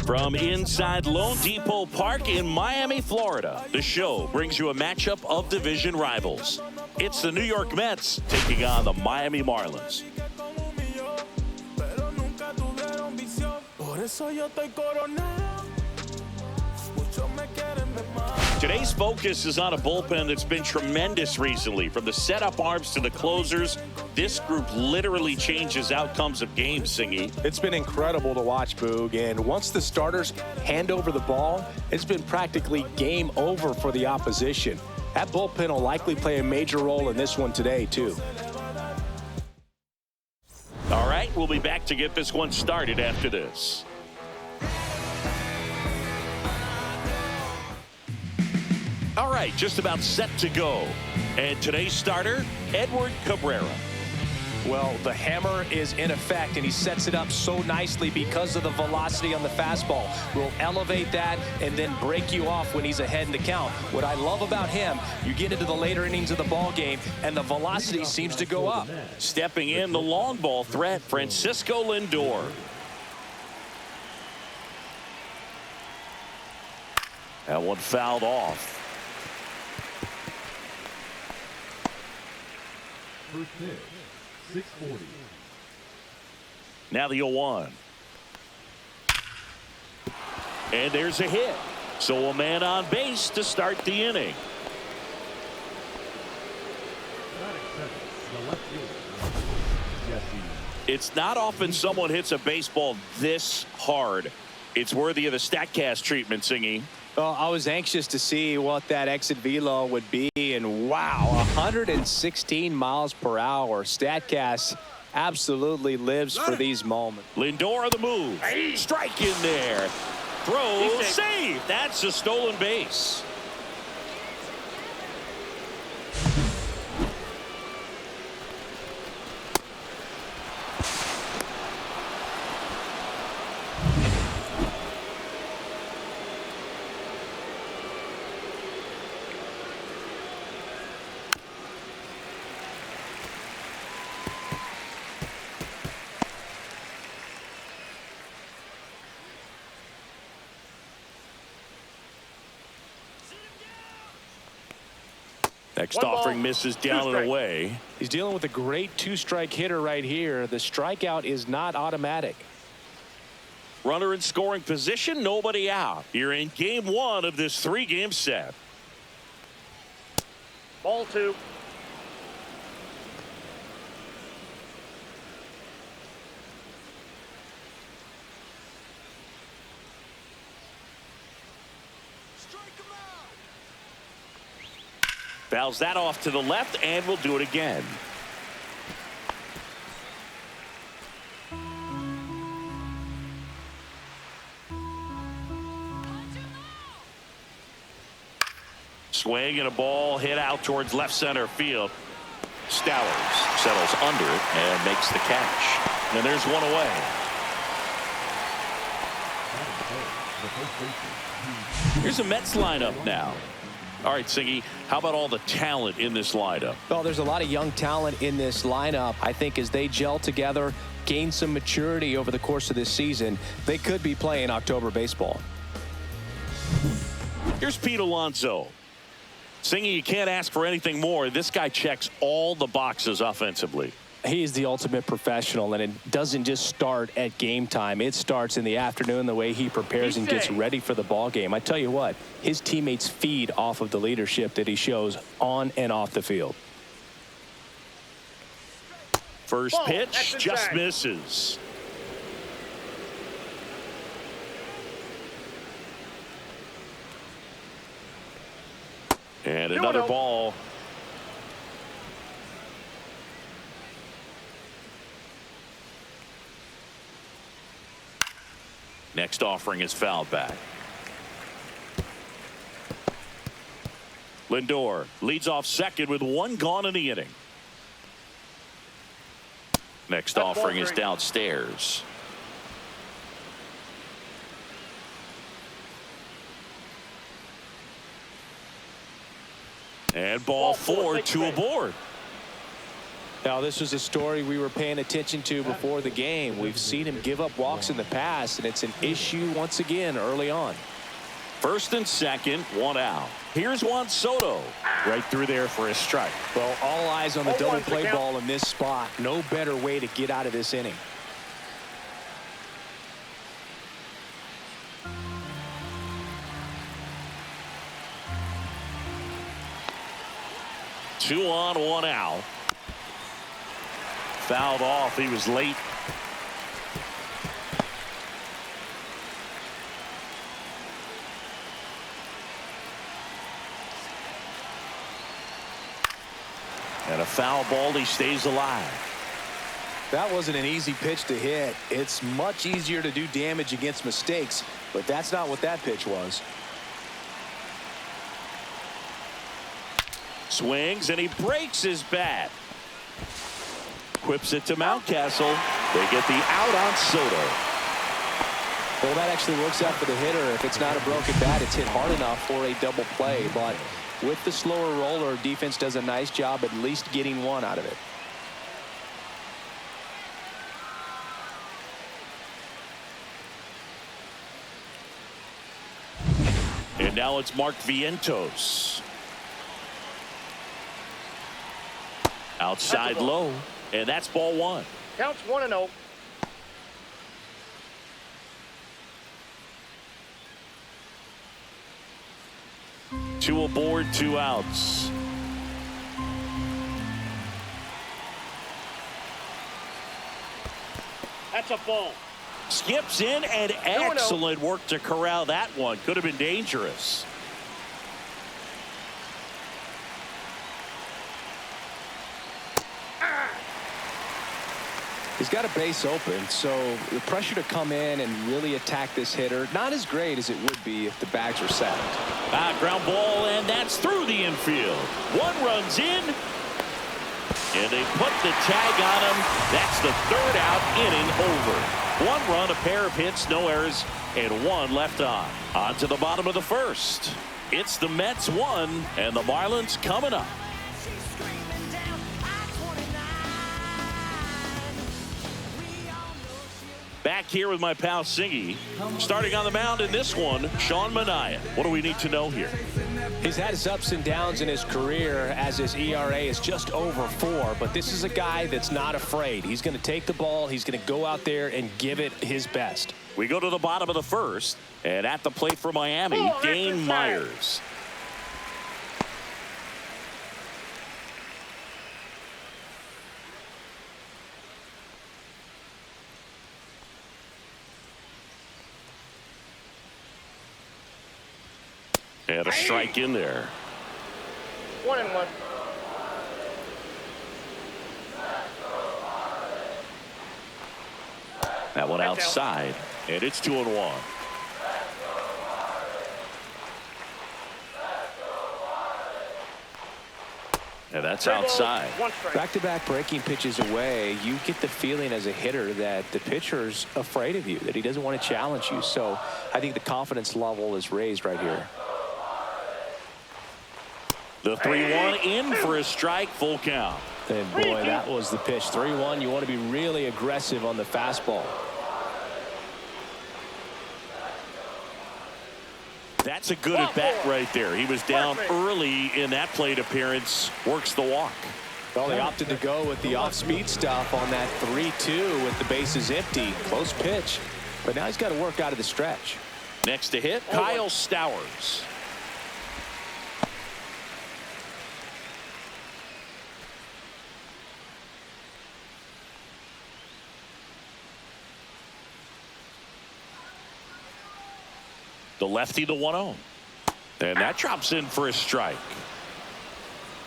From inside Lone Depot Park in Miami, Florida, the show brings you a matchup of division rivals. It's the New York Mets taking on the Miami Marlins. Today's focus is on a bullpen that's been tremendous recently. From the setup arms to the closers, this group literally changes outcomes of games, Singy. It's been incredible to watch, Boog, and once the starters hand over the ball, it's been practically game over for the opposition. That bullpen will likely play a major role in this one today, too. All right, we'll be back to get this one started after this. All right, just about set to go. And today's starter, Edward Cabrera. Well, the hammer is in effect, and he sets it up so nicely because of the velocity on the fastball. Will elevate that and then break you off when he's ahead in the count. What I love about him, you get into the later innings of the ball game, and the velocity seems to go up. Stepping in, the long ball threat, Francisco Lindor. That one fouled off. First pitch, 640. Now the 0-1. And there's a hit. So a man on base to start the inning. It's not often someone hits a baseball this hard. It's worthy of the StatCast treatment, Singy. Well, I was anxious to see what that exit velo would be, and wow, 116 miles per hour. StatCast absolutely lives for these moments. Lindor on the move. Strike in there. Throw, save. That's a stolen base. Next offering misses down and away. He's dealing with a great two-strike hitter right here. The strikeout is not automatic. Runner in scoring position, nobody out. You're in game one of this three-game set. Ball 2. Fouls that off to the left, and we'll do it again. Swing and a ball hit out towards left center field. Stowers settles under it and makes the catch. And there's one away. Here's a Mets lineup now. All right, Siggy, how about all the talent in this lineup? Well, there's a lot of young talent in this lineup. I think as they gel together, gain some maturity over the course of this season, they could be playing October baseball. Here's Pete Alonso. Siggy, you can't ask for anything more. This guy checks all the boxes offensively. He is the ultimate professional, and it doesn't just start at game time. It starts in the afternoon, the way he prepares and gets ready for the ball game. I tell you what, his teammates feed off of the leadership that he shows on and off the field. First pitch just misses. And another ball. Next offering is fouled back. Lindor leads off second with one gone in the inning. Next offering is downstairs. And ball 4, 2 aboard. Now, this was a story we were paying attention to before the game. We've seen him give up walks in the past, and it's an issue once again early on. First and second, one out. Here's Juan Soto. Right through there for a strike. Well, all eyes on the double play ball in this spot. No better way to get out of this inning. Two on, one out. Fouled off. He was late. And a foul ball. He stays alive. That wasn't an easy pitch to hit. It's much easier to do damage against mistakes, but that's not what that pitch was. Swings and he breaks his bat. Whips it to Mountcastle. They get the out on Soto. Well, that actually works out for the hitter. If it's not a broken bat, it's hit hard enough for a double play. But with the slower roller, defense does a nice job at least getting one out of it. And now it's Mark Vientos. Outside low. And that's ball one. Counts 1-0. Two aboard, two outs. That's a ball. Skips in and excellent work to corral that one. Could have been dangerous. He's got a base open, so the pressure to come in and really attack this hitter, not as great as it would be if the bags were sacked. Ground ball, and that's through the infield. One runs in, and they put the tag on him. That's the third out, inning over. One run, a pair of hits, no errors, and one left on. On to the bottom of the first. It's the Mets 1, and the Marlins coming up. Back here with my pal Singy. Starting on the mound in this one, Sean Manaea. What do we need to know here? He's had his ups and downs in his career as his ERA is just over 4, but this is a guy that's not afraid. He's going to take the ball. He's going to go out there and give it his best. We go to the bottom of the first, and at the plate for Miami, Dane Myers. And a strike in there. 1-1. That one outside, and it's 2-1. And that's outside. Back-to-back breaking pitches away, you get the feeling as a hitter that the pitcher's afraid of you, that he doesn't want to challenge you. So I think the confidence level is raised right here. The 3-1 in for a strike, full count. And boy, that was the pitch. 3-1. You want to be really aggressive on the fastball. That's a good at bat right there. He was down early in that plate appearance. Works the walk. Well, they opted to go with the off-speed stuff on that 3-2 with the bases empty. Close pitch. But now he's got to work out of the stretch. Next to hit, Kyle Stowers. The lefty, the 1-0. And that drops in for a strike.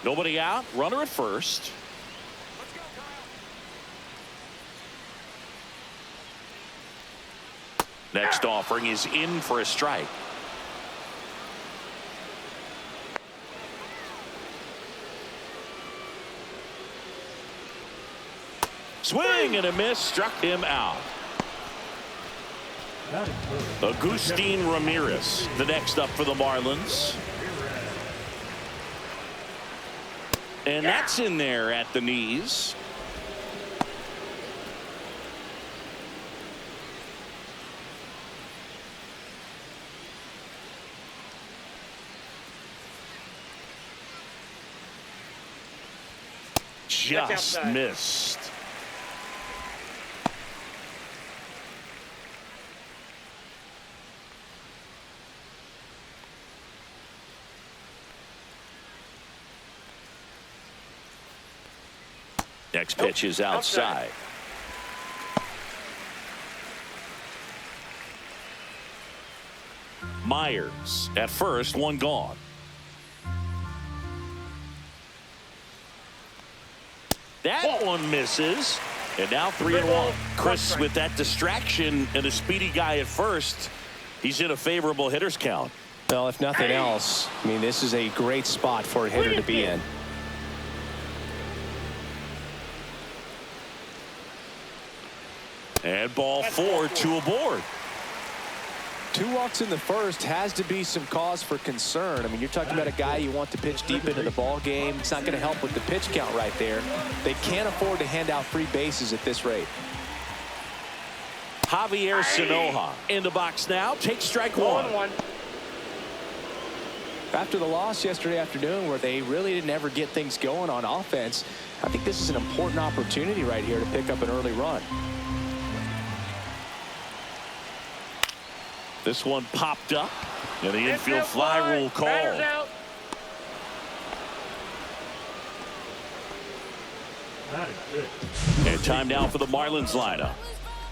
Nobody out. Runner at first. Next offering is in for a strike. Swing and a miss. Struck him out. Agustin Ramirez, the next up for the Marlins. And that's in there at the knees. just missed. Next pitch is outside. Myers at first, one gone. That one misses. And now 3-1. Chris, with that distraction and a speedy guy at first, he's in a favorable hitter's count. Well, if nothing else, I mean, this is a great spot for a hitter to be in. And ball 4, 2 aboard. 2 walks in the first has to be some cause for concern. I mean, you're talking about a guy you want to pitch deep into the ball game. It's not going to help with the pitch count right there. They can't afford to hand out free bases at this rate. Javier Sanoja in the box now. Takes strike one. After the loss yesterday afternoon where they really didn't ever get things going on offense, I think this is an important opportunity right here to pick up an early run. This one popped up, and the infield fly rule called. And time now for the Marlins lineup.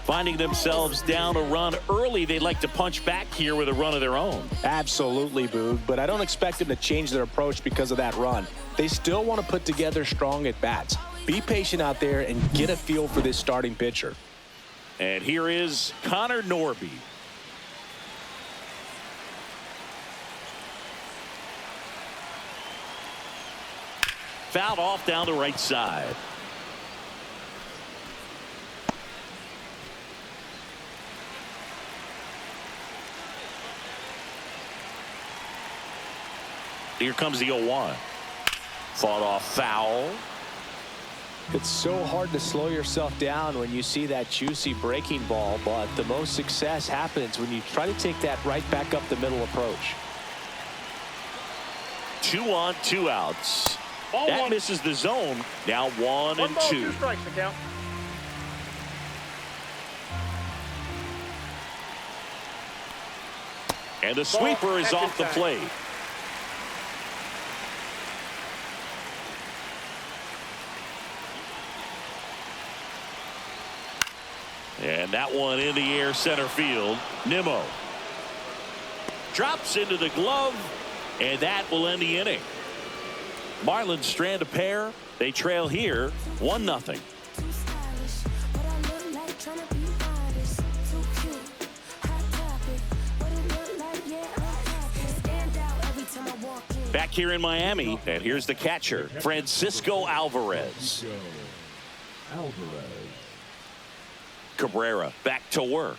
Finding themselves down a run early, they'd like to punch back here with a run of their own. Absolutely, Boog, but I don't expect them to change their approach because of that run. They still want to put together strong at-bats. Be patient out there and get a feel for this starting pitcher. And here is Connor Norby. Fouled off down the right side. Here comes the 0-1. Fought off foul. It's so hard to slow yourself down when you see that juicy breaking ball, but the most success happens when you try to take that right back up the middle approach. 2 on, 2 outs. Ball that one. misses the zone. Now 1 and 2. 2 strikes to count. And the sweeper is off the plate. And that one in the air center field. Nimmo drops into the glove, and that will end the inning. Marlins strand a pair. They trail here 1-0. Back here in Miami, and here's the catcher, Francisco Alvarez. Cabrera back to work.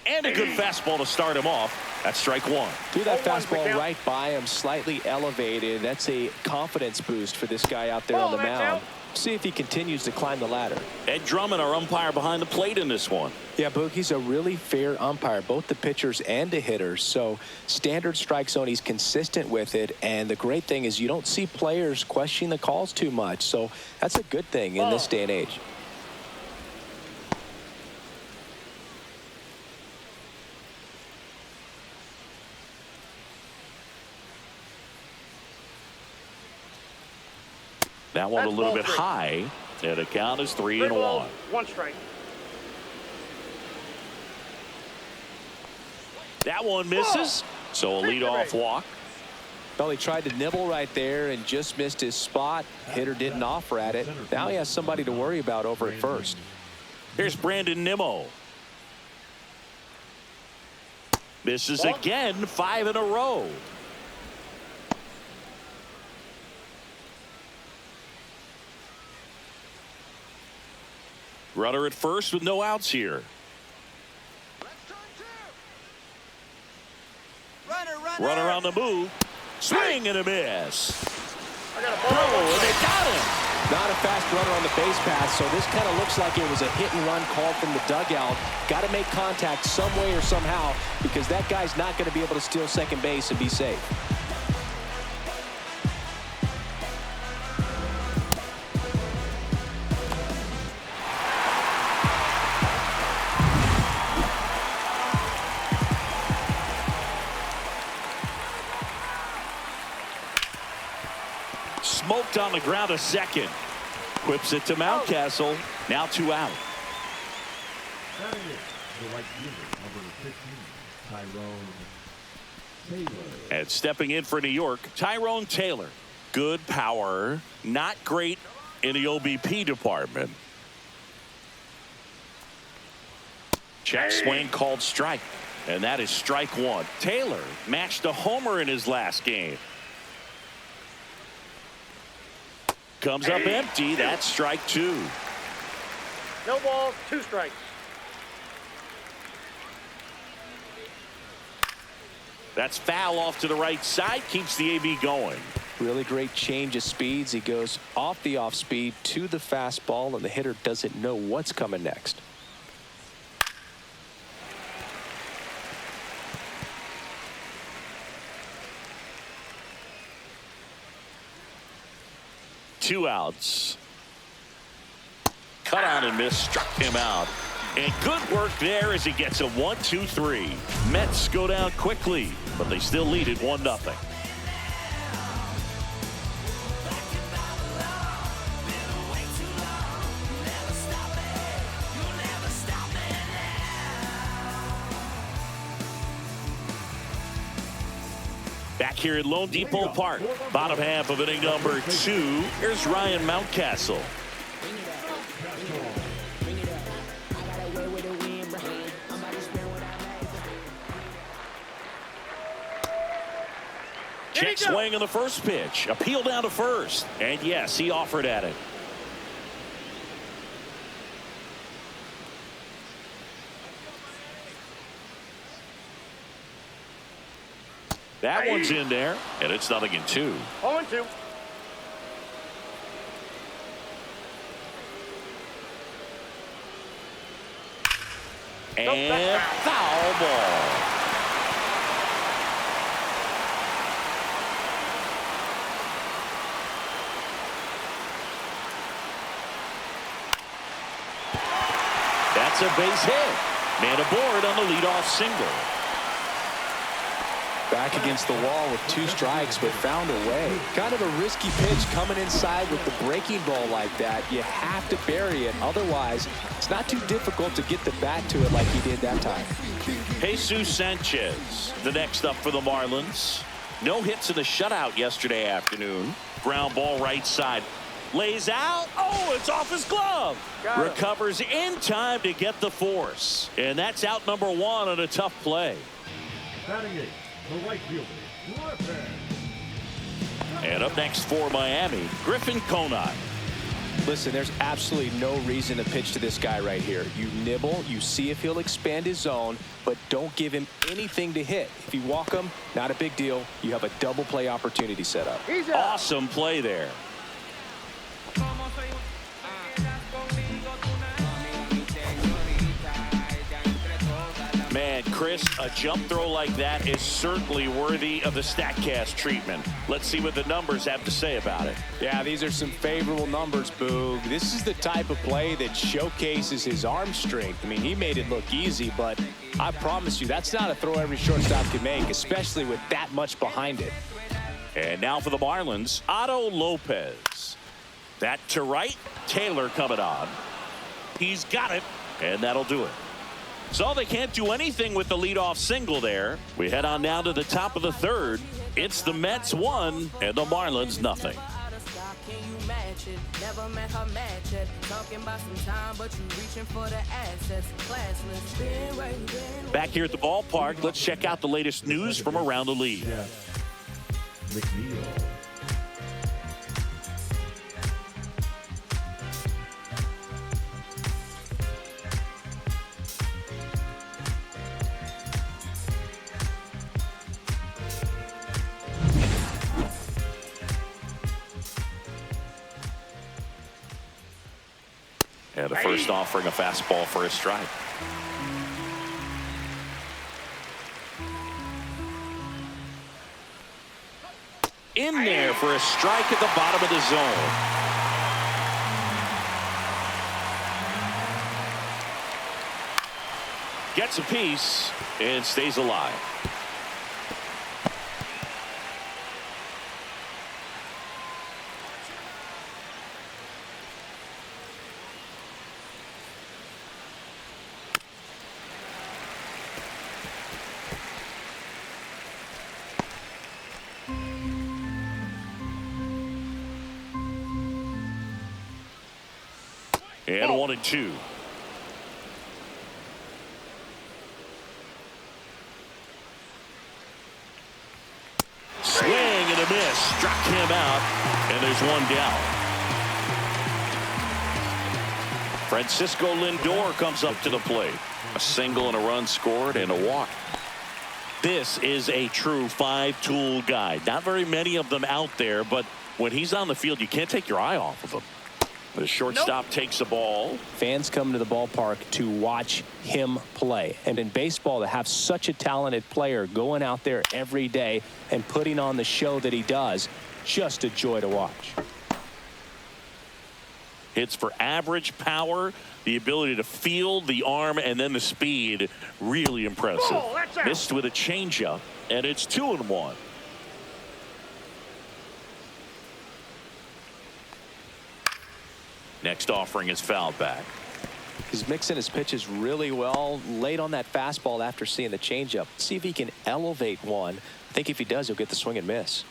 And a good fastball to start him off. That's strike 1. Threw that fastball right by him, slightly elevated. That's a confidence boost for this guy out there on the mound. See if he continues to climb the ladder. Ed Drummond, our umpire behind the plate in this one. Yeah, Boog, he's a really fair umpire, both the pitchers and the hitters. So standard strike zone, he's consistent with it. And the great thing is you don't see players questioning the calls too much. So that's a good thing in this day and age. That one a little bit high, and the count is 3-1. 1 strike. That one misses, so a leadoff walk. Well, he tried to nibble right there and just missed his spot. Hitter didn't offer at it. Now he has somebody to worry about over at first. Here's Brandon Nimmo. Misses again, 5 in a row. Runner at first with no outs here. Runner on the move. Swing and a miss. Oh, and they got him. Not a fast runner on the base pass, so this kind of looks like it was a hit and run call from the dugout. Got to make contact some way or somehow because that guy's not going to be able to steal second base and be safe. knocked on the ground a second. Whips it to Mountcastle. Now 2 out. Batting it, the right fielder, number 15, Tyrone Taylor. And stepping in for New York, Tyrone Taylor. Good power, not great in the OBP department. Check swing called strike. And that is strike 1. Taylor matched a homer in his last game. Comes up empty. That's strike 2. No balls, 2 strikes. That's foul off to the right side. Keeps the AB going. Really great change of speeds. He goes off the off speed to the fastball, and the hitter doesn't know what's coming next. Two outs. Cut on and miss. Struck him out. And good work there as he gets a 1-2-3. Mets go down quickly, but they still lead it 1-0. Back here at Lone Depot Park, bottom half of inning number 2. Here's Ryan Mountcastle. Check swing on the first pitch. Appeal down to first. And yes, he offered at it. That one's in there, and it's 0-2. 0-2. And foul ball. That's a base hit. Man aboard on the leadoff single. Back against the wall with 2 strikes, but found a way. Kind of a risky pitch coming inside with the breaking ball like that. You have to bury it. Otherwise, it's not too difficult to get the bat to it like he did that time. Jesus Sanchez, the next up for the Marlins. No hits in the shutout yesterday afternoon. Ground ball right side. Lays out. Oh, it's off his glove. Recovers in time to get the force. And that's out number 1 on a tough play. Batting it, the right fielder, Griffin. And up next for Miami, Griffin Conine. Listen, there's absolutely no reason to pitch to this guy right here. You nibble, you see if he'll expand his zone, but don't give him anything to hit. If you walk him, not a big deal. You have a double play opportunity set up. Awesome play there. Man, Chris, a jump throw like that is certainly worthy of the StatCast treatment. Let's see what the numbers have to say about it. Yeah, these are some favorable numbers, Boog. This is the type of play that showcases his arm strength. I mean, he made it look easy, but I promise you, that's not a throw every shortstop can make, especially with that much behind it. And now for the Marlins, Otto Lopez. That to right, Taylor coming on. He's got it, and that'll do it. So they can't do anything with the leadoff single there. We head on down to the top of the 3rd. It's the Mets 1 and the Marlins nothing. Back here at the ballpark, let's check out the latest news from around the league. McNeil. And the first offering a fastball for a strike. In there for a strike at the bottom of the zone. Gets a piece and stays alive. And 1-2. Swing and a miss. Struck him out. And there's one down. Francisco Lindor comes up to the plate. A single and a run scored and a walk. This is a true five-tool guy. Not very many of them out there, but when he's on the field, you can't take your eye off of him. The shortstop takes the ball. Fans come to the ballpark to watch him play. And in baseball, to have such a talented player going out there every day and putting on the show that he does, just a joy to watch. Hits for average power, the ability to field the arm, and then the speed. Really impressive. Oh, missed with a changeup, and it's 2-1. Next offering is fouled back. He's mixing his pitches really well. Late on that fastball after seeing the changeup. See if he can elevate one. I think if he does, he'll get the swing and miss.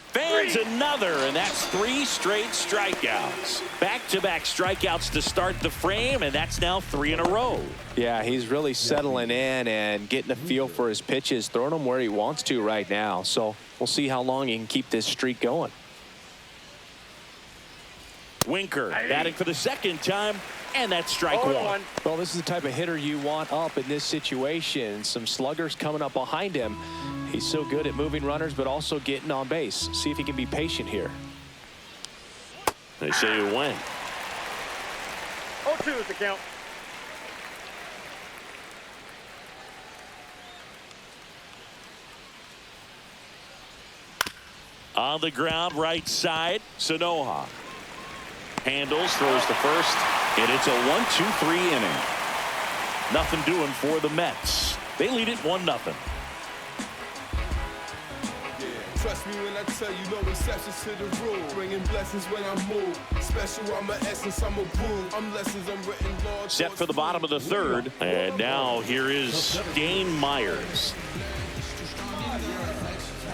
Fans another, and that's 3 straight strikeouts. Back-to-back strikeouts to start the frame, and that's now 3 in a row. Yeah, he's really settling in and getting a feel for his pitches, throwing them where he wants to right now. So we'll see how long he can keep this streak going. Winker batting for the second time, and that's strike 1. Well, this is the type of hitter you want up in this situation. Some sluggers coming up behind him. He's so good at moving runners, but also getting on base. See if he can be patient here. They say you win. 0-2 is the count. On the ground, right side, Sanoha. Handles, throws to first, and it's a 1-2-3 inning. Nothing doing for the Mets. They lead it 1-0. Trust me when I tell you, no exceptions to the rule. Bringing blessings when I move. Special, I'm an essence, I'm a brew. I'm lessons, I'm written law. Set for the bottom of the third. And now here is Dane Myers.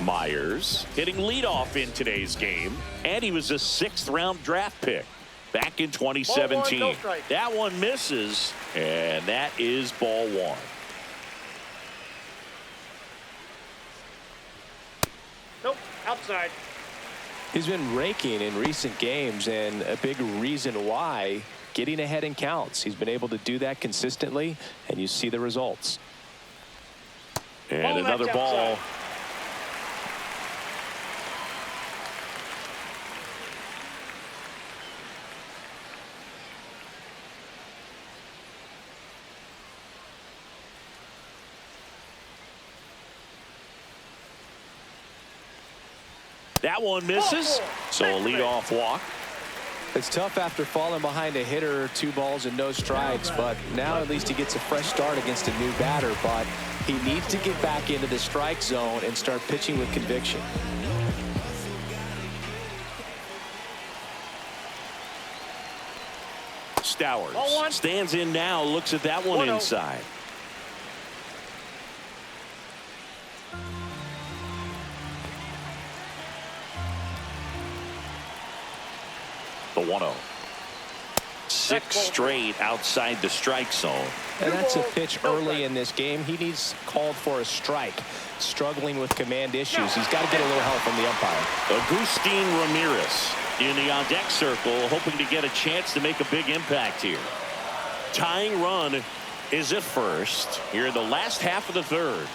Myers hitting leadoff in today's game. And he was a 6th-round draft pick back in 2017. Ball 1, no strike. That one misses, and that is ball 1. Nope, outside. He's been raking in recent games, and a big reason why, getting ahead in counts. He's been able to do that consistently, and you see the results. And Ball, another that's ball. outside. That one misses, so a leadoff walk. It's tough after falling behind a hitter, 2 balls and no strikes, but now at least he gets a fresh start against a new batter. But he needs to get back into the strike zone and start pitching with conviction. Stowers stands in now, looks at that one inside. The 1-0. 6 straight outside the strike zone. And that's a pitch early in this game. He needs called for a strike. Struggling with command issues. He's got to get a little help from the umpire. Agustin Ramirez in the on-deck circle, hoping to get a chance to make a big impact here. Tying run is at first here in the last half of the third.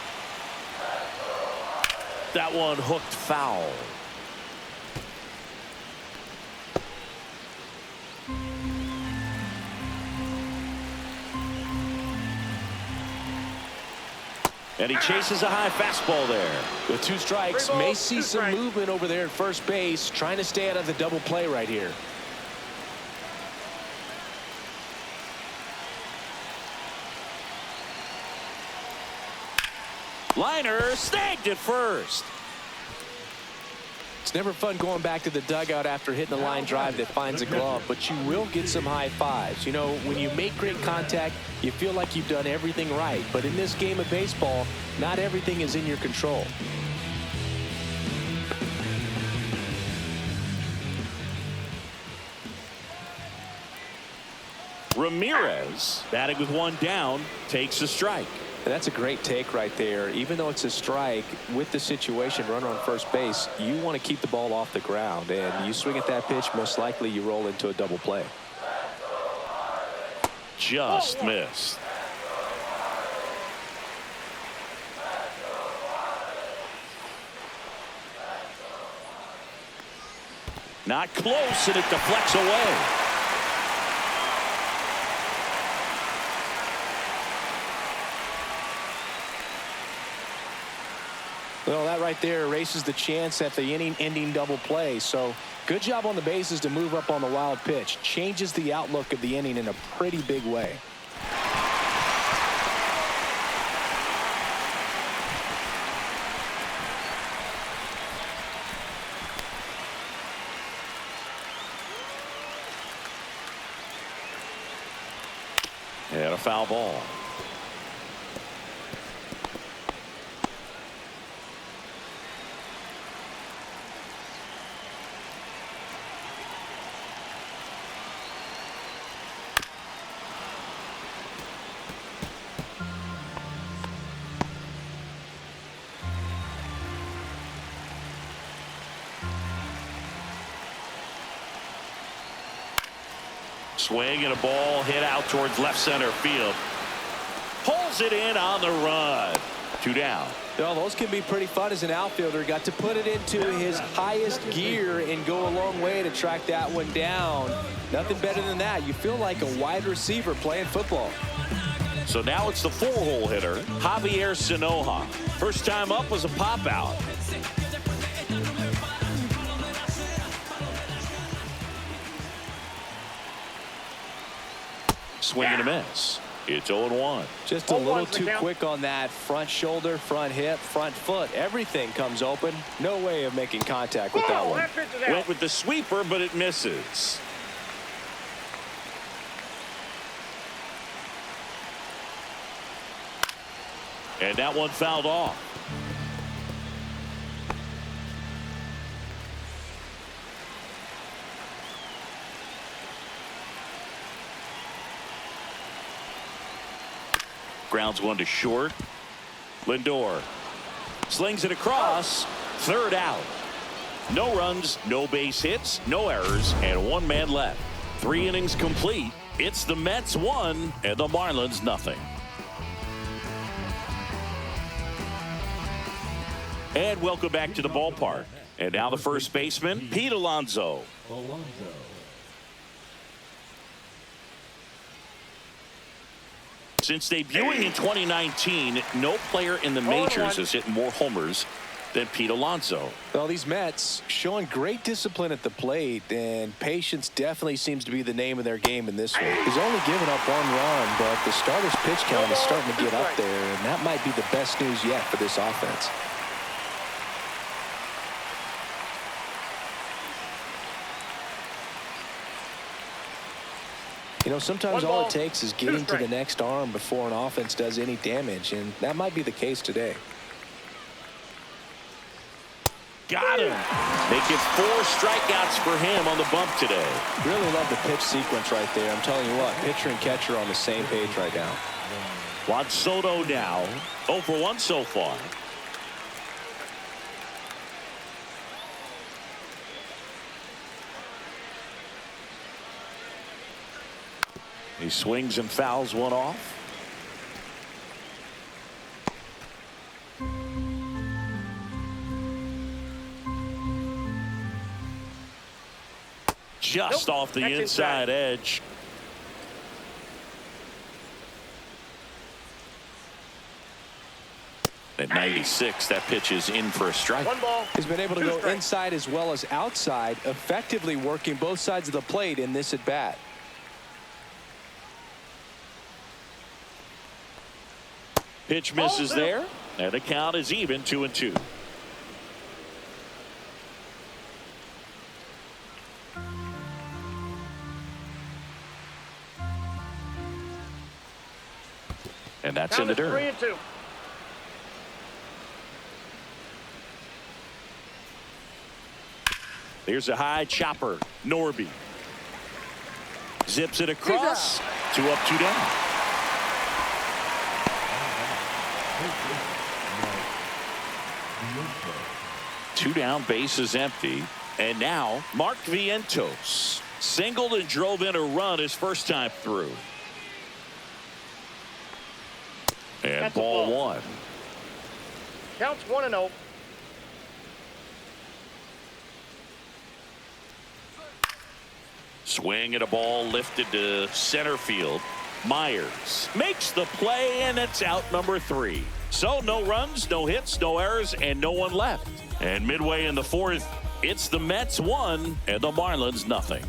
That one hooked foul. And he chases a high fastball there. With 2 strikes, may see some movement over there at first base, trying to stay out of the double play right here. Liner snagged at first. It's never fun going back to the dugout after hitting a line drive that finds a glove, but you will get some high fives. You know, when you make great contact, you feel like you've done everything right. But in this game of baseball, not everything is in your control. Ramirez, batting with one down, takes a strike. That's a great take right there. Even though it's a strike, with the situation, runner on first base, you want to keep the ball off the ground. And you swing at that pitch, most likely you roll into a double play. Just missed. Not close, and it deflects away. Well, that right there erases the chance at the inning-ending double play. So good job on the bases to move up on the wild pitch. Changes the outlook of the inning in a pretty big way. And a foul ball. Swing and a ball hit out towards left center field. Pulls it in on the run. 2 down. Well, those can be pretty fun as an outfielder. Got to put it into his highest gear and go a long way to track that one down. Nothing better than that. You feel like a wide receiver playing football. So now it's the 4-hole hitter, Javier Sinoja. First time up was a pop out. Swing and a miss. It's 0-1. Just a little too quick on that front shoulder, front hip, front foot. Everything comes open. No way of making contact with that one. Went with the sweeper, but it misses. And that one fouled off. Grounds one to short. Lindor slings it across. Third out. No runs, no base hits, no errors, and 1 man left. 3 innings complete. It's the Mets 1 and the Marlins nothing. And welcome back to the ballpark. And now the first baseman, Pete Alonso. Since debuting in 2019, no player in the majors has hit more homers than Pete Alonso. Well, these Mets showing great discipline at the plate, and patience definitely seems to be the name of their game in this one. He's only given up 1 run, but the starter's pitch count is starting to get up there, and that might be the best news yet for this offense. You know, sometimes all it takes is getting to the next arm before an offense does any damage, and that might be the case today. Got him. Making 4 strikeouts for him on the bump today. Really love the pitch sequence right there. I'm telling you what, pitcher and catcher on the same page right now. Juan Soto now 0 for 1 so far. He swings and fouls one off. Just off the inside edge. At 96, that pitch is in for a strike. 1 ball. He's been able to go inside as well as outside, effectively working both sides of the plate in this at bat. Pitch misses there, and the count is even 2-2. And that's in the dirt. 3-2. There's a high chopper. Norby zips it across. 2 up, 2 down. Two down, base is empty. And now Mark Vientos singled and drove in a run his first time through. And That's ball one. Counts 1-0. Swing and a ball lifted to center field. Myers makes the play, and it's out number 3. So no runs, no hits, no errors, and no one left. And midway in the 4th, it's the Mets 1 and the Marlins nothing.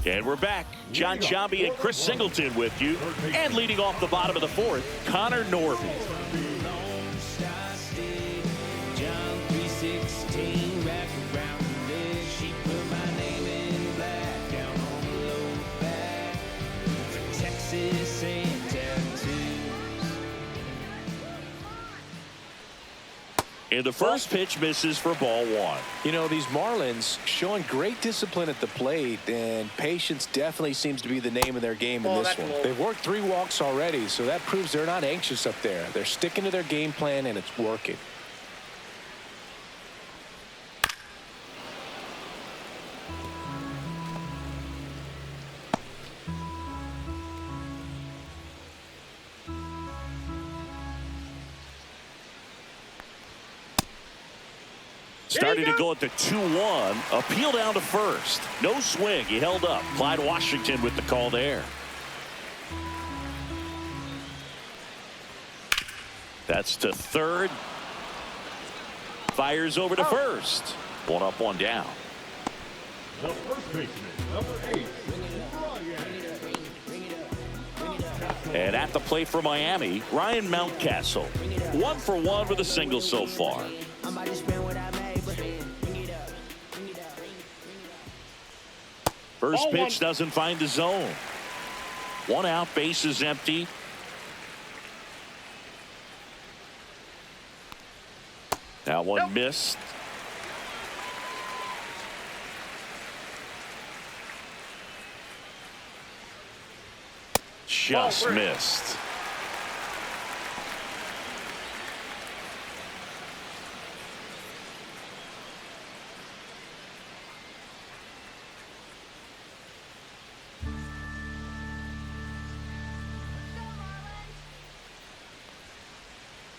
And we're back. John Sciambi and Chris Singleton with you. And leading off the bottom of the 4th, Connor Norby. And the first pitch misses for ball one. You know, these Marlins showing great discipline at the plate, and patience definitely seems to be the name of their game in this one. They've worked 3 walks already, so that proves they're not anxious up there. They're sticking to their game plan, and it's working. Starting to go at the 2-1. Appeal down to first. No swing. He held up. Clyde Washington with the call there. That's to third. Fires over to first. 1 up, 1 down. The first baseman, number 8, Ryan. And at the plate for Miami, Ryan Mountcastle. 1 for 1 with a single so far. First pitch doesn't find the zone. 1 out, base is empty. That one missed. Just missed.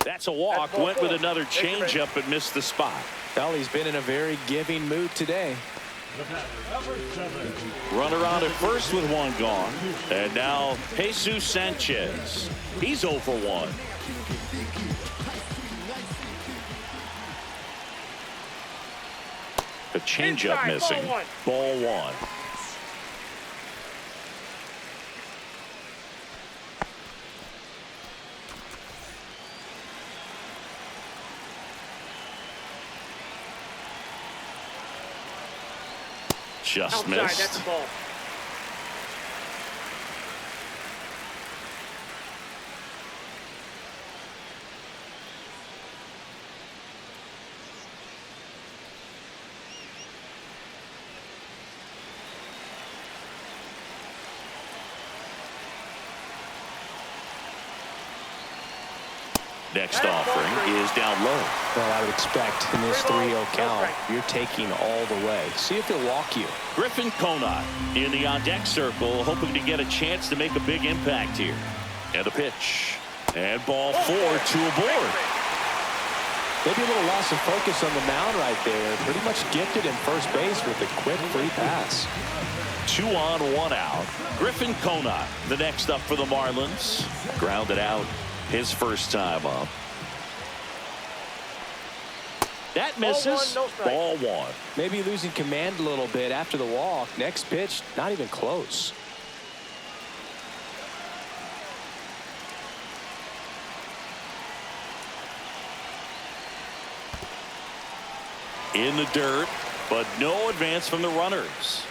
That's a walk. Went with another changeup and missed the spot. Well, he's been in a very giving mood today. Runner on at first with 1 gone. And now Jesus Sanchez. He's 0 for 1. A changeup missing. Ball 1. Just missed. That's a ball. Next offering is down low. Well, I would expect in this 3-0 count, you're taking all the way. See if he'll walk you. Griffin Conant in the on-deck circle, hoping to get a chance to make a big impact here. And the pitch. And ball 4, 2 aboard. Maybe a little loss of focus on the mound right there. Pretty much gifted in first base with a quick free pass. 2 on, 1 out. Griffin Conant, the next up for the Marlins. Grounded out his first time up. That misses. Ball 1. Maybe losing command a little bit after the walk. Next pitch, not even close. In the dirt, but no advance from the runners.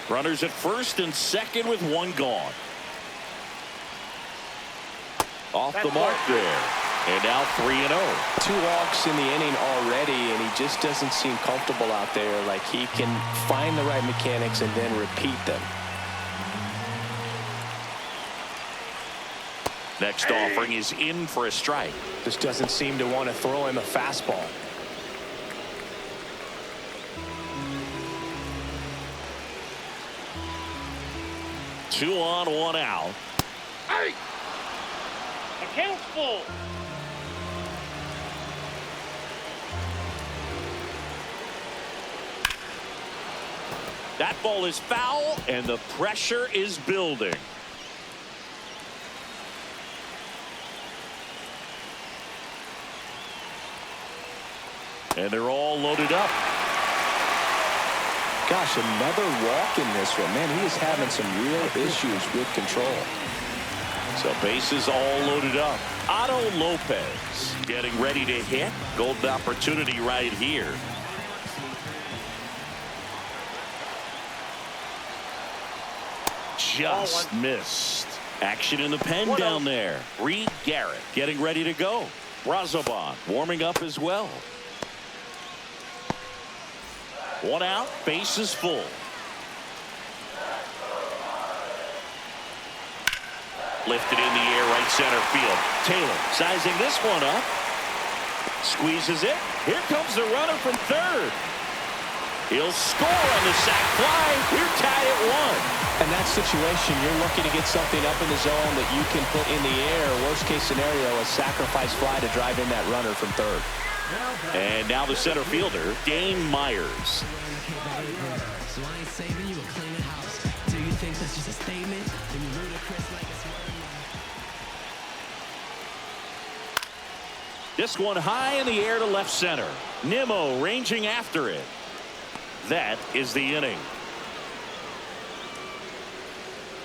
Runners at first and second with 1 gone. Off the mark there. 2 2 And now 3-0. 2 walks in the inning already, and he just doesn't seem comfortable out there. Like he can find the right mechanics and then repeat them. Next offering is in for a strike. Just doesn't seem to want to throw him a fastball. Two on, 1 out. Hey! Account's full. That ball is foul, and the pressure is building. And they're all loaded up. Gosh, another walk in this one. Man, he is having some real issues with control. So bases all loaded up. Otto Lopez getting ready to hit. Golden opportunity right here. Just missed. Action in the pen down there. Reed Garrett getting ready to go. Razoban warming up as well. 1 out, base is full. Lifted in the air, right center field. Taylor sizing this one up. Squeezes it. Here comes the runner from third. He'll score on the sac fly. We're tied at 1. In that situation, you're looking to get something up in the zone that you can put in the air. Worst case scenario, a sacrifice fly to drive in that runner from third. And now the center fielder, Dane Myers. So I ain't saving you a clean house. Do you think that's just a statement? Then you ludicrous like it's This one high in the air to left center. Nimmo ranging after it. That is the inning.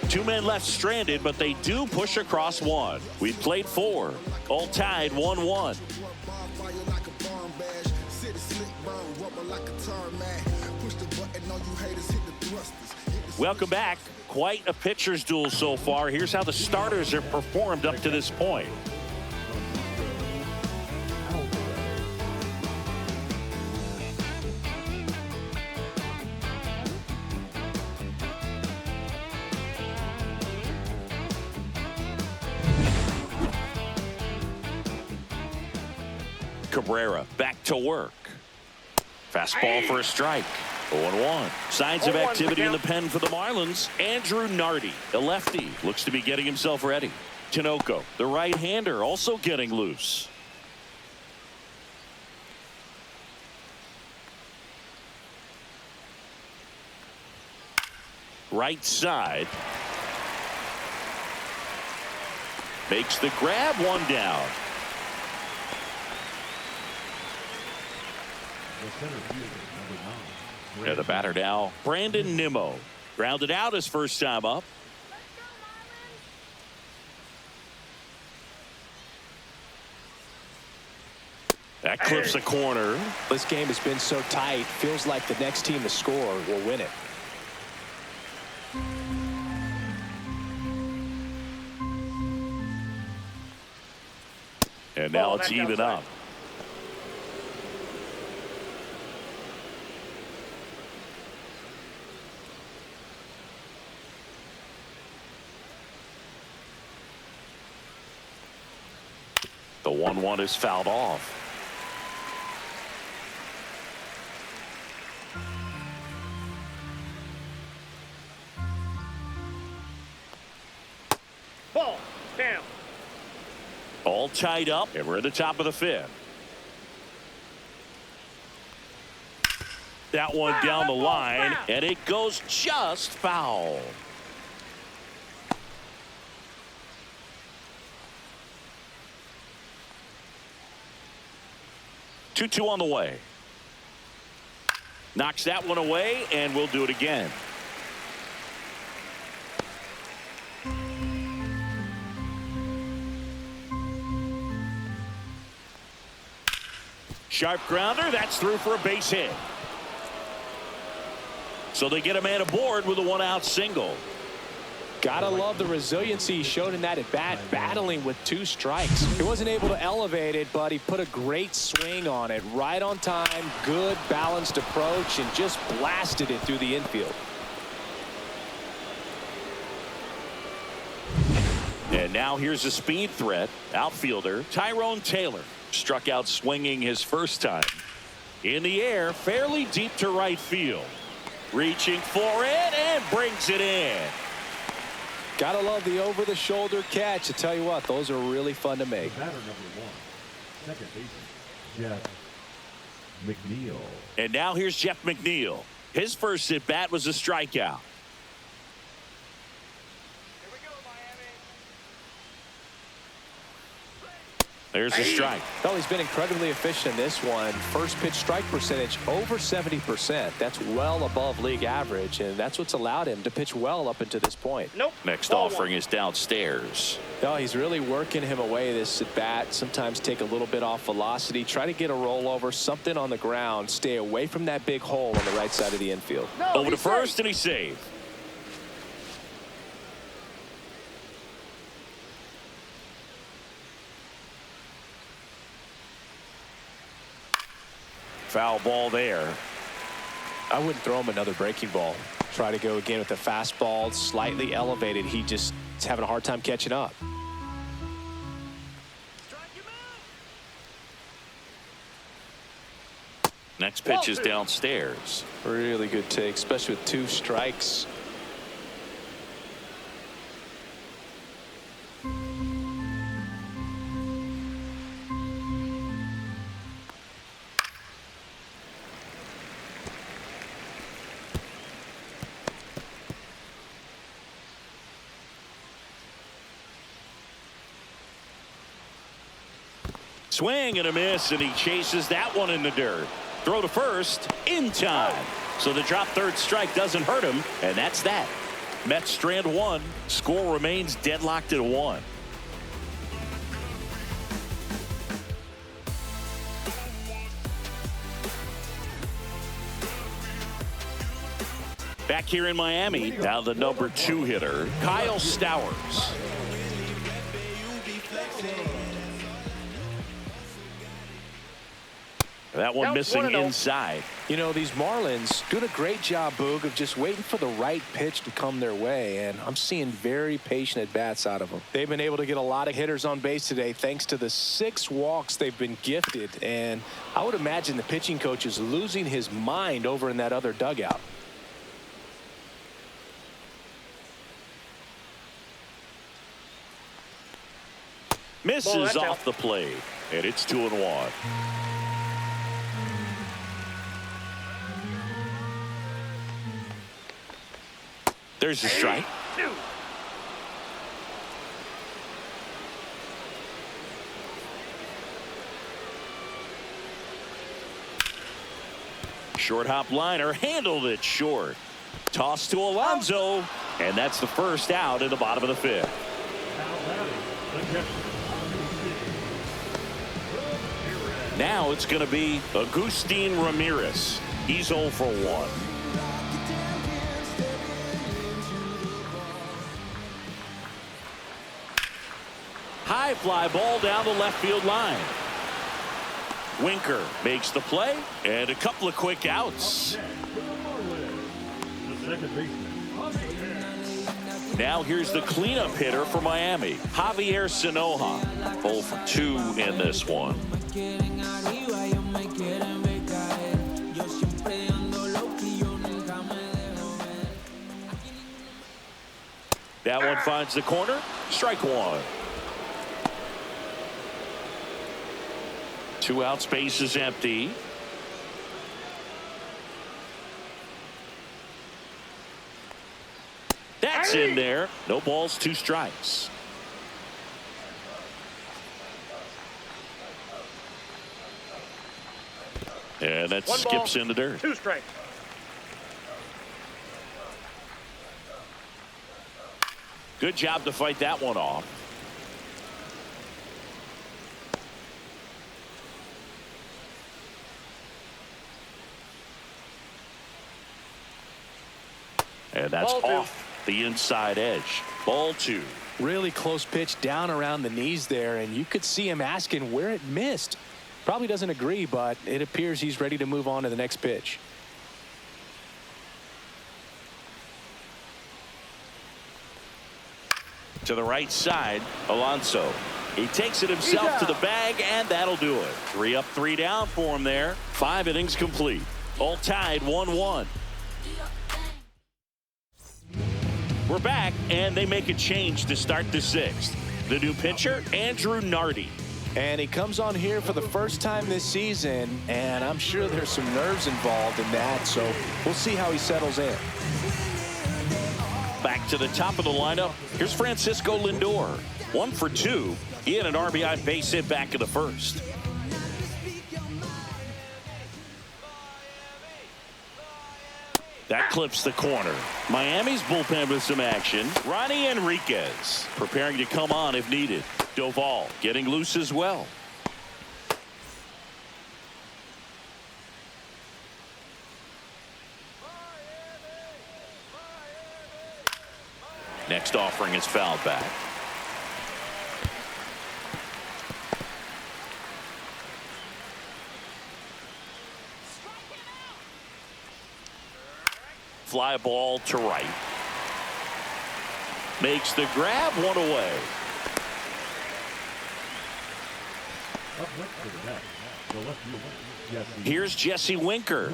2 men left stranded, but they do push across 1. We played 4. All tied 1-1. Welcome back. Quite a pitcher's duel so far. Here's how the starters have performed up to this point. Cabrera back to work. Fastball for a strike. 0-1. Signs of activity in the pen for the Marlins. Andrew Nardi, the lefty, looks to be getting himself ready. Tinoco, the right-hander, also getting loose. Right side. Makes the grab, 1 down. And the batter now, Brandon Nimmo. Grounded out his first time up. That clips the corner. This game has been so tight. Feels like the next team to score will win it. And now it's even up. The 1-1 is fouled off. Ball down. All tied up, and we're at the top of the 5th. That one down the line, and it goes just foul. Two on the way. Knocks that one away, and we'll do it again. Sharp grounder. That's through for a base hit. So they get a man aboard with a 1-out single. Gotta love the resiliency he showed in that at bat, battling with 2 strikes. He wasn't able to elevate it, but he put a great swing on it. Right on time, good balanced approach, and just blasted it through the infield. And now here's a speed threat. Outfielder Tyrone Taylor struck out swinging his first time. In the air, fairly deep to right field. Reaching for it and brings it in. Gotta love the over-the-shoulder catch. I tell you what, those are really fun to make. Batter number 1, second baseman, Jeff McNeil. And now here's Jeff McNeil. His first at bat was a strikeout. There's a strike. Well, he's been incredibly efficient in this one. First pitch strike percentage over 70%. That's well above league average, and that's what's allowed him to pitch well up until this point. Nope. Next offering is downstairs. No, he's really working him away this at bat. Sometimes take a little bit off velocity. Try to get a rollover, something on the ground. Stay away from that big hole on the right side of the infield. Over to first, and he's saved. Foul ball there. I wouldn't throw him another breaking ball. Try to go again with the fastball, slightly elevated. He just is having a hard time catching up. Next pitch is downstairs. Really good take, especially with 2 strikes. Swing and a miss, and he chases that one in the dirt. Throw to first in time. So the drop third strike doesn't hurt him, and that's that. Mets strand 1. Score remains deadlocked at 1. Back here in Miami, now the number 2 hitter, Kyle Stowers. That one missing inside. You know, these Marlins doing a great job, Boog, of just waiting for the right pitch to come their way, and I'm seeing very patient at-bats out of them. They've been able to get a lot of hitters on base today thanks to the 6 walks they've been gifted, and I would imagine the pitching coach is losing his mind over in that other dugout. Misses off the plate, and it's 2-1. There's a strike. Short hop liner, handled it short. Toss to Alonso, and that's the first out in the bottom of the 5th. Now it's going to be Agustin Ramirez. He's 0 for 1. High fly ball down the left field line. Winker makes the play, and a couple of quick outs. Now here's the cleanup hitter for Miami, Javier Sinoja. 0 for 2 in this one. That one finds the corner. Strike 1. 2 out, space is empty. That's in there. No balls, 2 strikes. And that skips in the dirt. 2 strikes. Good job to fight that one off. And that's off. the inside edge. Ball 2. Really close pitch down around the knees there, and you could see him asking where it missed. Probably doesn't agree, but it appears he's ready to move on to the next pitch. To the right side, Alonso. He takes it himself to the bag, and that'll do it. 3 up, 3 down for him there. 5 innings complete. All tied 1-1. We're back, and they make a change to start the 6th. The new pitcher, Andrew Nardi. And he comes on here for the first time this season, and I'm sure there's some nerves involved in that, so we'll see how he settles in. Back to the top of the lineup. Here's Francisco Lindor. 1 for 2. He had an RBI base hit back in the first. That clips the corner. Miami's bullpen with some action. Ronnie Enriquez preparing to come on if needed. Doval getting loose as well. Next offering is fouled back. Fly ball to right. Makes the grab, 1 away. Here's Jesse Winker.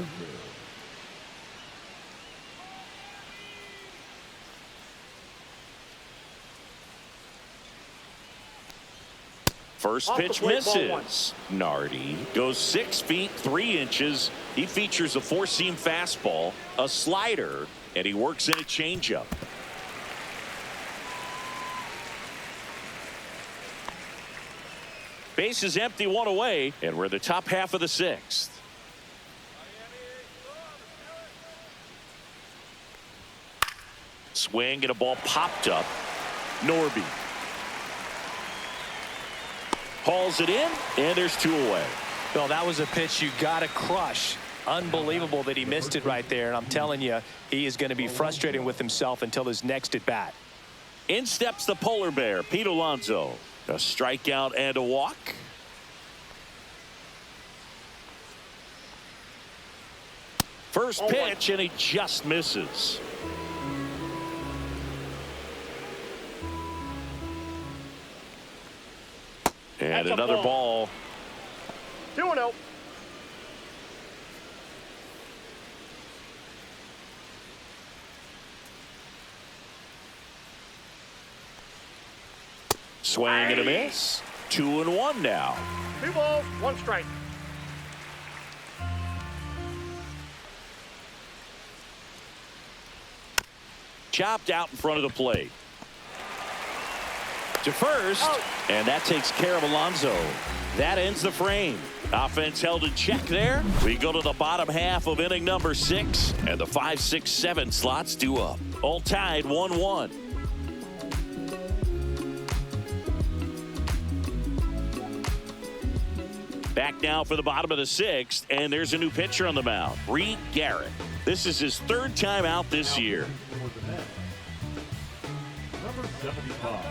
First pitch misses. Nardi goes 6 feet 3 inches. He features a 4-seam fastball, a slider, and he works in a changeup. Base is empty, 1 away, and we're in the top half of the 6th. Swing and a ball popped up. Norby hauls it in, and there's 2 away. Well, that was a pitch you got to crush. Unbelievable that he missed it right there, and I'm telling you, he is going to be frustrated with himself until his next at bat. In steps the polar bear, Pete Alonso. A strikeout and a walk. First pitch, and he just misses. And another ball. 2-0. Swing and a miss. 2-1 now. 2 balls, 1 strike. Chopped out in front of the plate. To first, and that takes care of Alonso. That ends the frame. Offense held in check there. We go to the bottom half of inning number 6, and the 5, 6, 7 slots due up. All tied 1-1. Back now for the bottom of the 6th, and there's a new pitcher on the mound, Reed Garrett. This is his 3rd time out this year. Number 75.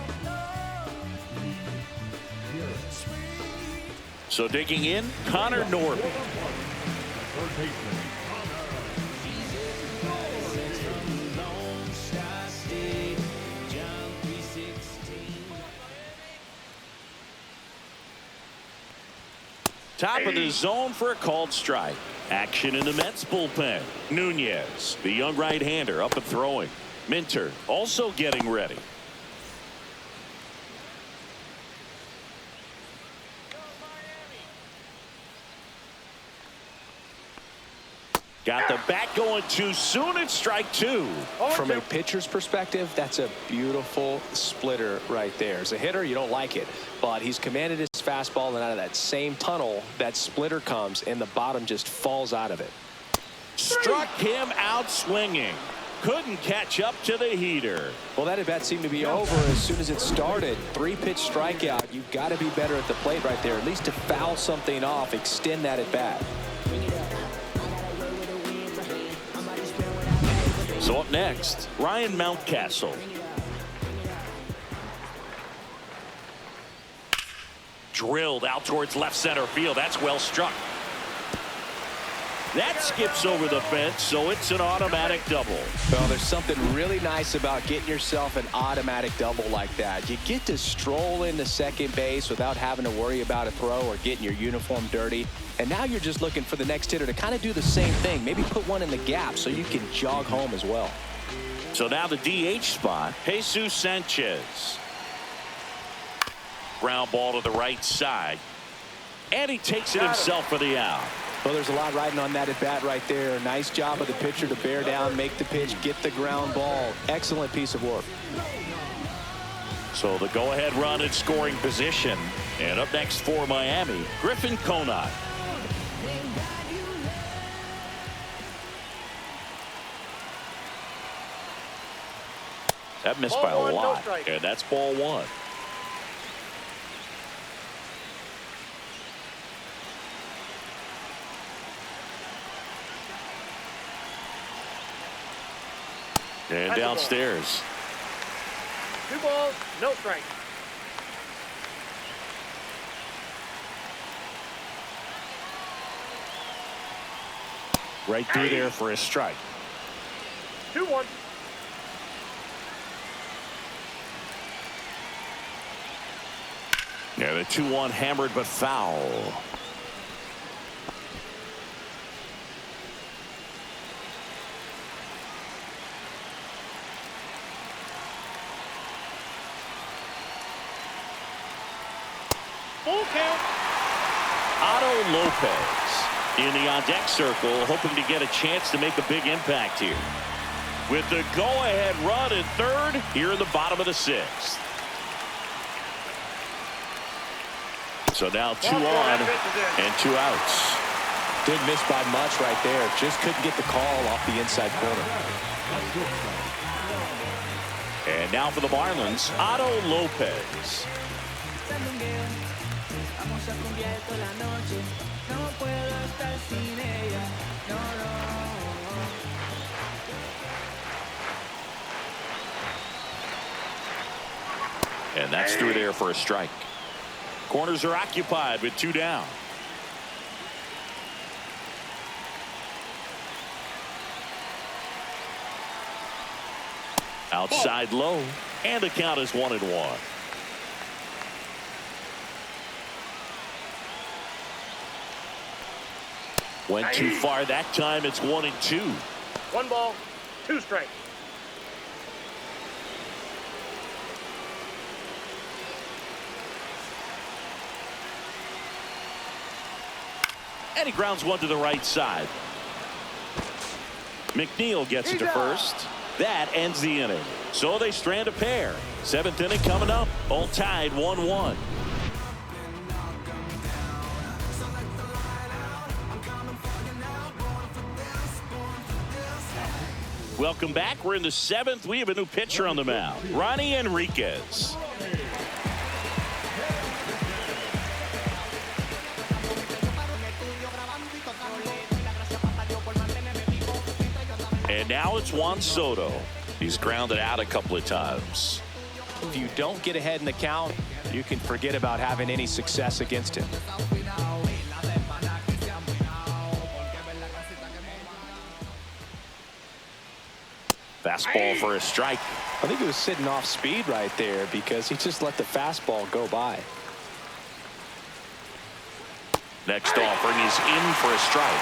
So digging in, Connor Norby. Third baseman. Top of the zone for a called strike. Action in the Mets bullpen. Nunez, the young right-hander, up and throwing. Minter also getting ready. Got the bat going too soon. It's strike 2. From a pitcher's perspective, that's a beautiful splitter right there. As a hitter, you don't like it, but he's commanded his fastball, and out of that same tunnel, that splitter comes, and the bottom just falls out of it. Struck him out swinging. Couldn't catch up to the heater. Well, that at bat seemed to be over as soon as it started. 3-pitch strikeout. You've got to be better at the plate right there, at least to foul something off, extend that at bat. So up next, Ryan Mountcastle. Drilled out towards left center field. That's well struck. That skips over the fence, so it's an automatic double. Well, there's something really nice about getting yourself an automatic double like that. You get to stroll into second base without having to worry about a throw or getting your uniform dirty. And now you're just looking for the next hitter to kind of do the same thing. Maybe put one in the gap so you can jog home as well. So now the DH spot, Jesus Sanchez. Ground ball to the right side. And he takes it himself for the out. Well, there's a lot riding on that at bat right there. Nice job of the pitcher to bear down, make the pitch, get the ground ball. Excellent piece of work. So the go-ahead run in scoring position. And up next for Miami, Griffin Conine. That missed by a lot. And that's ball one. And downstairs. 2 balls, no strike. Right through there for a strike. 2-1. Yeah, the 2-1 hammered but foul. Full count. Otto Lopez in the on-deck circle, hoping to get a chance to make a big impact here. With the go-ahead run in third here in the bottom of the 6th. So now 2 on and 2 outs. Didn't miss by much right there. Just couldn't get the call off the inside corner. And now for the Marlins, Otto Lopez. And that's through there for a strike. Corners are occupied with 2 down. Outside low, and the count is 1-1. Went too far that time. It's 1-2. 1 ball, 2 strikes. And he grounds one to the right side. McNeil gets it to first. That ends the inning. So they strand a pair. 7th inning coming up. All tied 1-1. Welcome back. We're in the 7th. We have a new pitcher on the mound, Ronnie Enriquez. And now it's Juan Soto. He's grounded out a couple of times. If you don't get ahead in the count, you can forget about having any success against him. Fastball for a strike. I think he was sitting off speed right there because he just let the fastball go by. Next offering is in for a strike.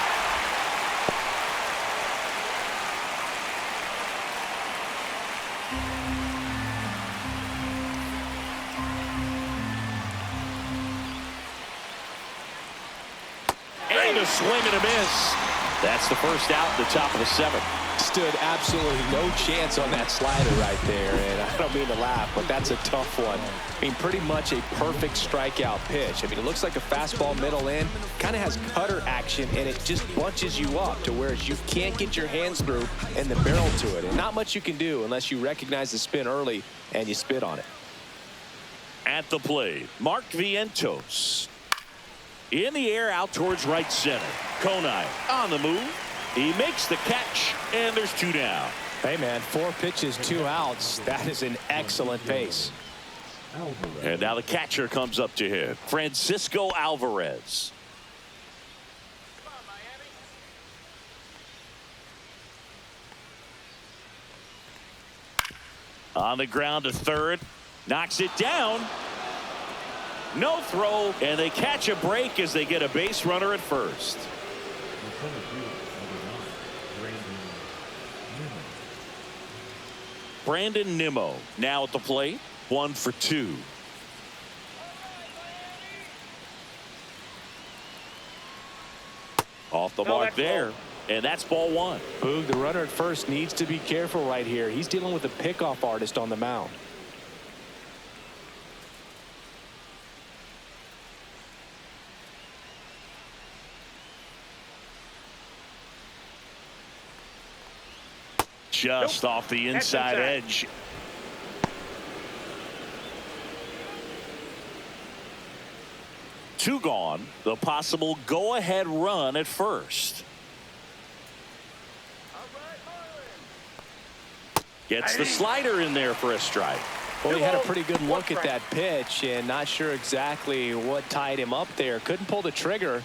And a swing and a miss. That's the first out in the top of the 7th. Stood absolutely no chance on that slider right there, and I don't mean to laugh, but that's a tough one. I mean, pretty much a perfect strikeout pitch. I mean, it looks like a fastball middle in, kind of has cutter action, and it just bunches you up to where you can't get your hands through and the barrel to it. And not much you can do unless you recognize the spin early and you spit on it. At the plate, Mark Vientos. In the air out towards right center. Conine on the move. He makes the catch, and there's 2 down. Hey, man, 4 pitches, 2 outs. That is an excellent pace. And now the catcher comes up to hit, Francisco Alvarez. On the ground to third, knocks it down. No throw, and they catch a break as they get a base runner at first. Brandon Nimmo now at the plate, 1 for 2. Off the mark there, and that's ball 1. Boog, the runner at first needs to be careful right here. He's dealing with a pickoff artist on the mound. Just off the inside edge. Two gone. The possible go-ahead run at first. Gets the slider in there for a strike. Well, he had a pretty good look at that pitch and not sure exactly what tied him up there. Couldn't pull the trigger,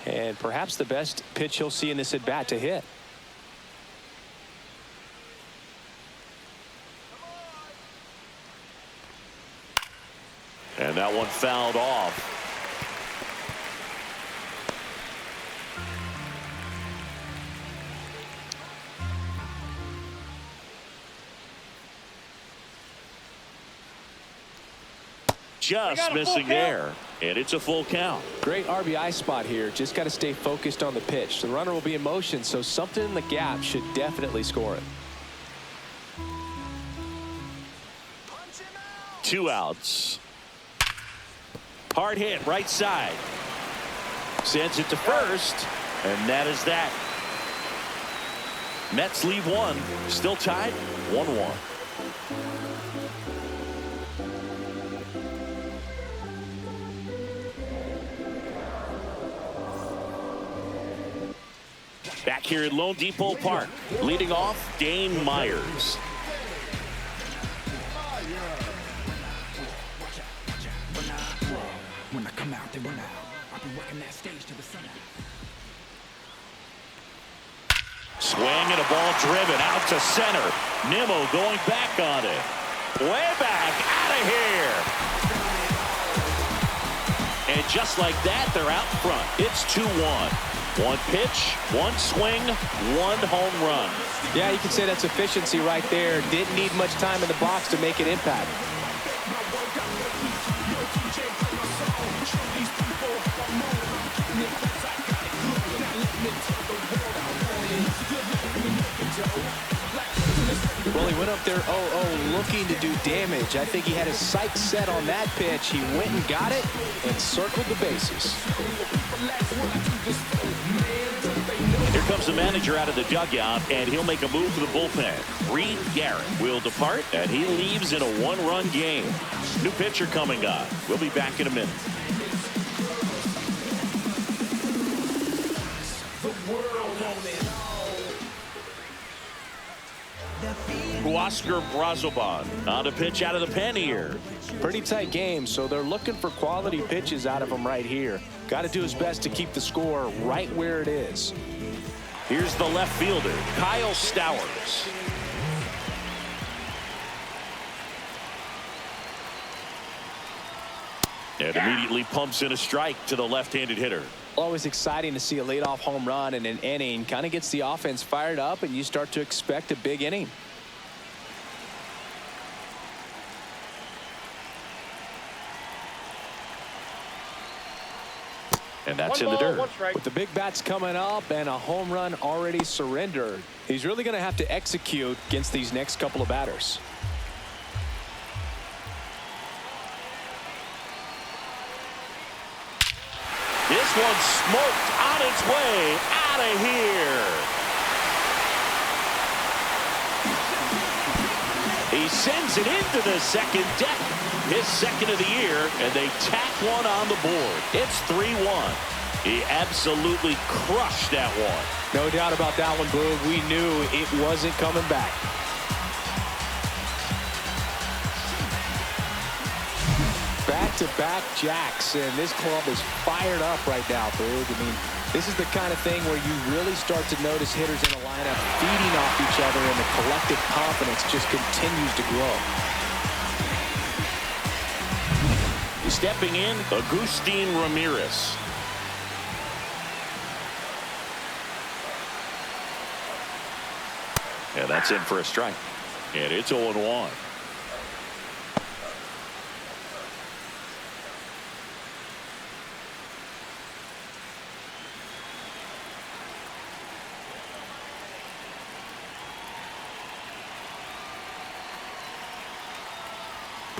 and perhaps the best pitch he'll see in this at bat to hit. And that one fouled off. Just missing there, and it's a full count. Great RBI spot here. Just got to stay focused on the pitch. The runner will be in motion, so something in the gap should definitely score it. 2 outs. Hard hit right side. Sends it to first, and that is that. Mets leave 1. Still tied 1-1. Back here at Lone Depot Park, leading off Dane Myers. When I come out, they run out. I'll be working that stage to the sun. Swing and a ball driven out to center. Nimmo going back on it. Way back, out of here. And just like that, they're out front. It's 2-1. 1 pitch, 1 swing, 1 home run. Yeah, you can say that's efficiency right there. Didn't need much time in the box to make an impact. Well, he went up there 0-0 looking to do damage. I think he had his sights set on that pitch. He went and got it and circled the bases. Here comes the manager out of the dugout, and he'll make a move to the bullpen. Reed Garrett will depart, and he leaves in a 1-run game. New pitcher coming on. We'll be back in a minute. Oscar Brazoban on a pitch out of the pen here. Pretty tight game, so they're looking for quality pitches out of him right here. Got to do his best to keep the score right where it is. Here's the left fielder, Kyle Stowers. And immediately pumps in a strike to the left-handed hitter. Always exciting to see a leadoff home run in an inning. Kind of gets the offense fired up, and you start to expect a big inning. And that's in the dirt. With the big bats coming up and a home run already surrendered, he's really going to have to execute against these next couple of batters. This one's smoked on its way out of here. He sends it into the second deck. His second of the year, and they tack one on the board. It's 3-1. He absolutely crushed that one. No doubt about that one, Boog. We knew it wasn't coming back. Back-to-back jacks, and this club is fired up right now, Boog. I mean, this is the kind of thing where you really start to notice hitters in a lineup feeding off each other, and the collective confidence just continues to grow. Stepping in, Agustin Ramirez. And that's in for a strike. And it's 0-1.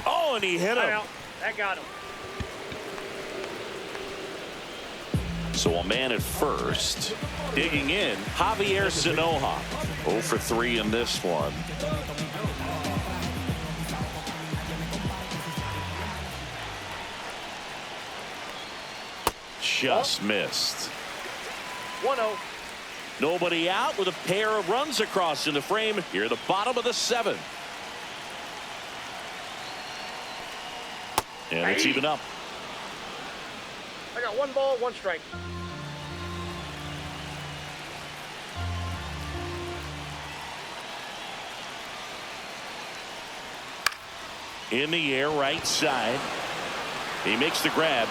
Oh, and he hit him. Out. That got him. So a man at first. Digging in, Javier Sanoja. 0 for 3 in this one. Just missed. 1-0. Nobody out with a pair of runs across in the frame here at the bottom of the 7th. And it's even up. I got 1 ball, 1 strike. In the air, right side. He makes the grab.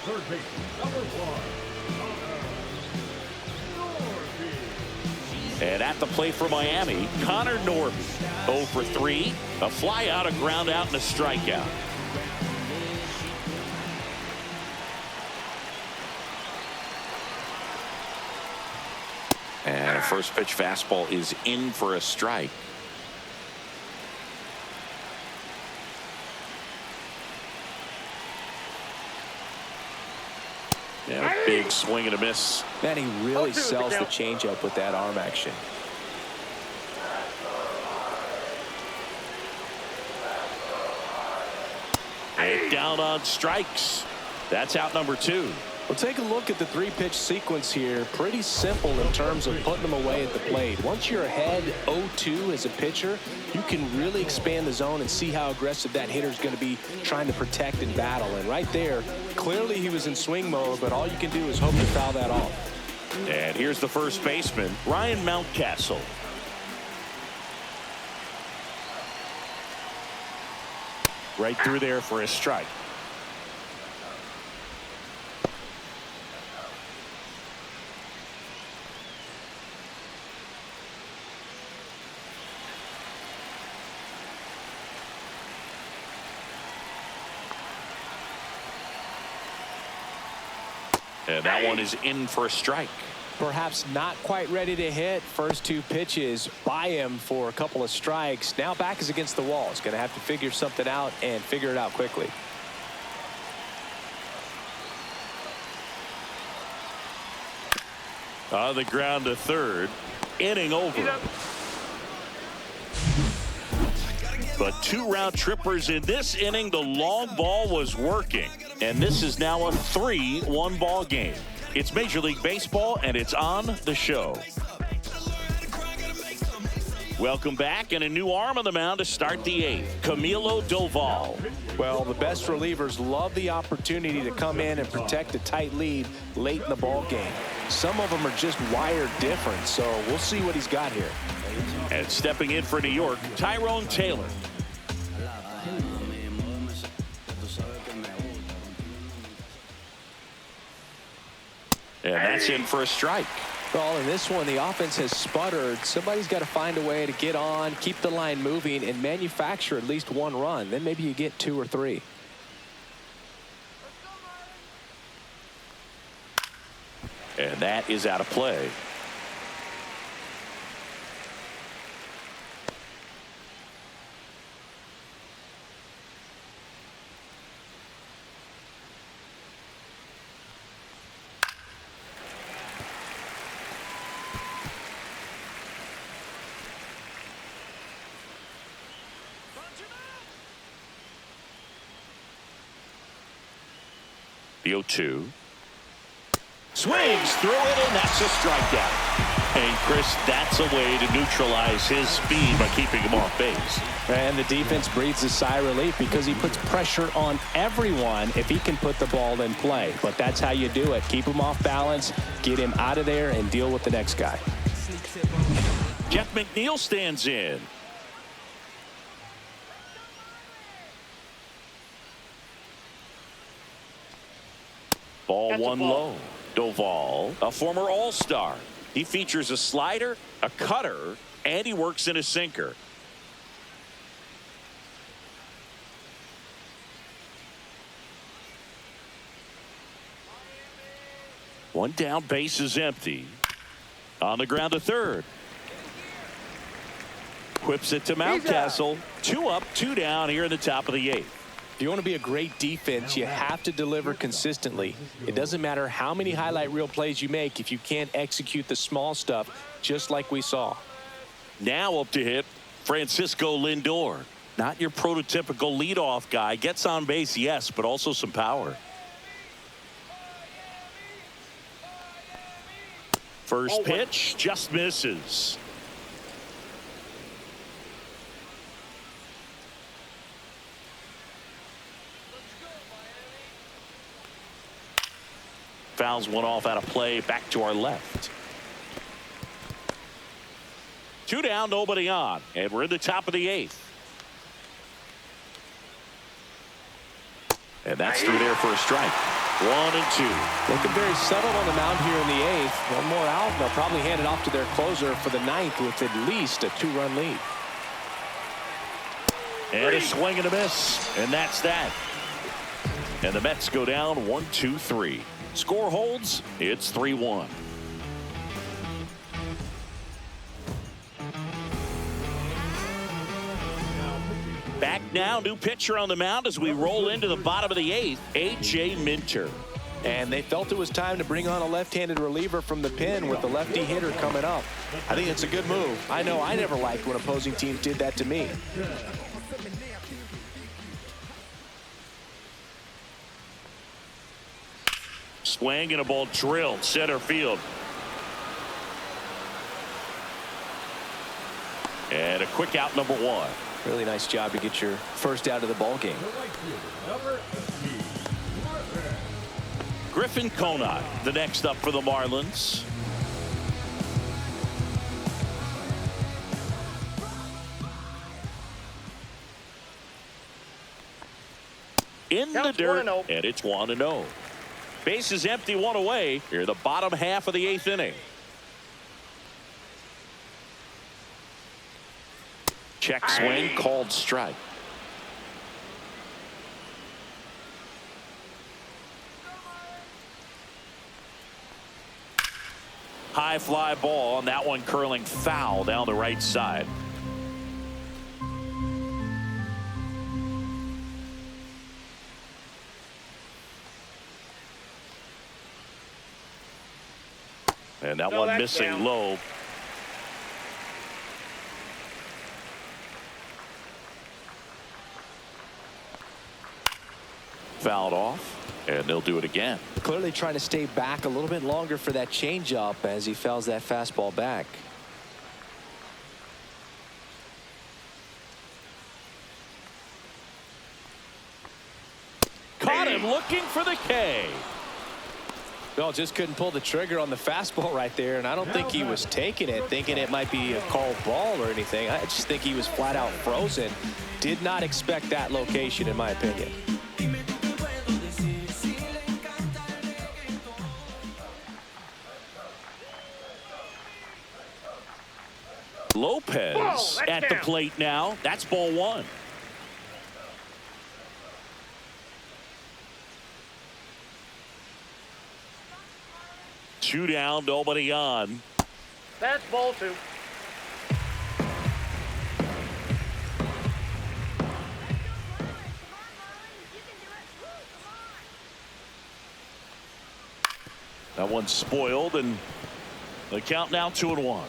Third baseman, number 1. And at the plate for Miami, Connor Norton. 0 for 3. A fly out, a ground out, and a strikeout. And a first pitch fastball is in for a strike. And a big swing and a miss. Man, he really sells the changeup with that arm action. And down on strikes. That's out number 2. Well, take a look at the 3-pitch sequence here. Pretty simple in terms of putting them away at the plate. Once you're ahead 0-2 as a pitcher, you can really expand the zone and see how aggressive that hitter is going to be trying to protect and battle. And right there, clearly he was in swing mode, but all you can do is hope to foul that off. And here's the first baseman, Ryan Mountcastle. Right through there for a strike. And that one is in for a strike. Perhaps not quite ready to hit. First 2 pitches by him for a couple of strikes. Now back is against the wall. He's going to have to figure something out and figure it out quickly. On the ground to third. Inning over. But 2 round trippers in this inning. The long ball was working. And this is now a 3-1 ball game. It's Major League Baseball, and it's on the show. Welcome back, and a new arm on the mound to start the 8th. Camilo Doval. Well, the best relievers love the opportunity to come in and protect a tight lead late in the ball game. Some of them are just wired different, so we'll see what he's got here. And stepping in for New York, Tyrone Taylor. And that's in for a strike. Well, in this one, the offense has sputtered. Somebody's got to find a way to get on, keep the line moving, and manufacture at least 1 run. Then maybe you get 2 or 3. And that is out of play. The 0-2. Swings through it, and that's a strikeout. And Chris, that's a way to neutralize his speed by keeping him off base. And the defense breathes a sigh of relief because he puts pressure on everyone if he can put the ball in play. But that's how you do it. Keep him off balance, get him out of there, and deal with the next guy. Jeff McNeil stands in. Ball That's a one ball. low. Doval, a former All-Star. He features a slider, a cutter, and he works in a sinker. One down, base is empty. On the ground to third. Whips it to Mountcastle. 2 up, 2 down here in the top of the 8th. If you want to be a great defense, you have to deliver consistently. It doesn't matter how many highlight reel plays you make if you can't execute the small stuff, just like we saw. Now up to hit Francisco Lindor. Not your prototypical leadoff guy. Gets on base, yes, but also some power. First pitch just misses. Fouls one off out of play. Back to our left. 2 down, nobody on. And we're in the top of the 8th. And that's through there for a strike. 1-2. Looking very settled on the mound here in the 8th. One more out, and they'll probably hand it off to their closer for the 9th with at least a 2-run lead. And a swing and a miss. And that's that. And the Mets go down 1-2-3. Score holds. It's 3-1. Back now, new pitcher on the mound as we roll into the bottom of the 8th, A.J. Minter. And they felt it was time to bring on a left-handed reliever from the pen with the lefty hitter coming up. I think it's a good move. I know I never liked when opposing teams did that to me. Swing and a ball drilled center field. And a quick out, number 1. Really nice job to get your first out of the ball game. Griffin Conant, the next up for the Marlins. In the Counts dirt, 1-0. and it's 1-0. Base is empty, 1 away. Here, the bottom half of the 8th inning. Check swing, called strike. High fly ball, and that one curling foul down the right side. And that one that's missing down. low. Fouled off, and they'll do it again. Clearly trying to stay back a little bit longer for that changeup as he fouls that fastball back. Caught him looking for the K. Well, just couldn't pull the trigger on the fastball right there, and I don't think he was taking it, thinking it might be a called ball or anything. I just think he was flat out frozen. Did not expect that location, in my opinion. Lopez Whoa, at the down. plate now. That's ball 1. Two down, nobody on. That's ball 2. That one's spoiled, and the count now 2-1.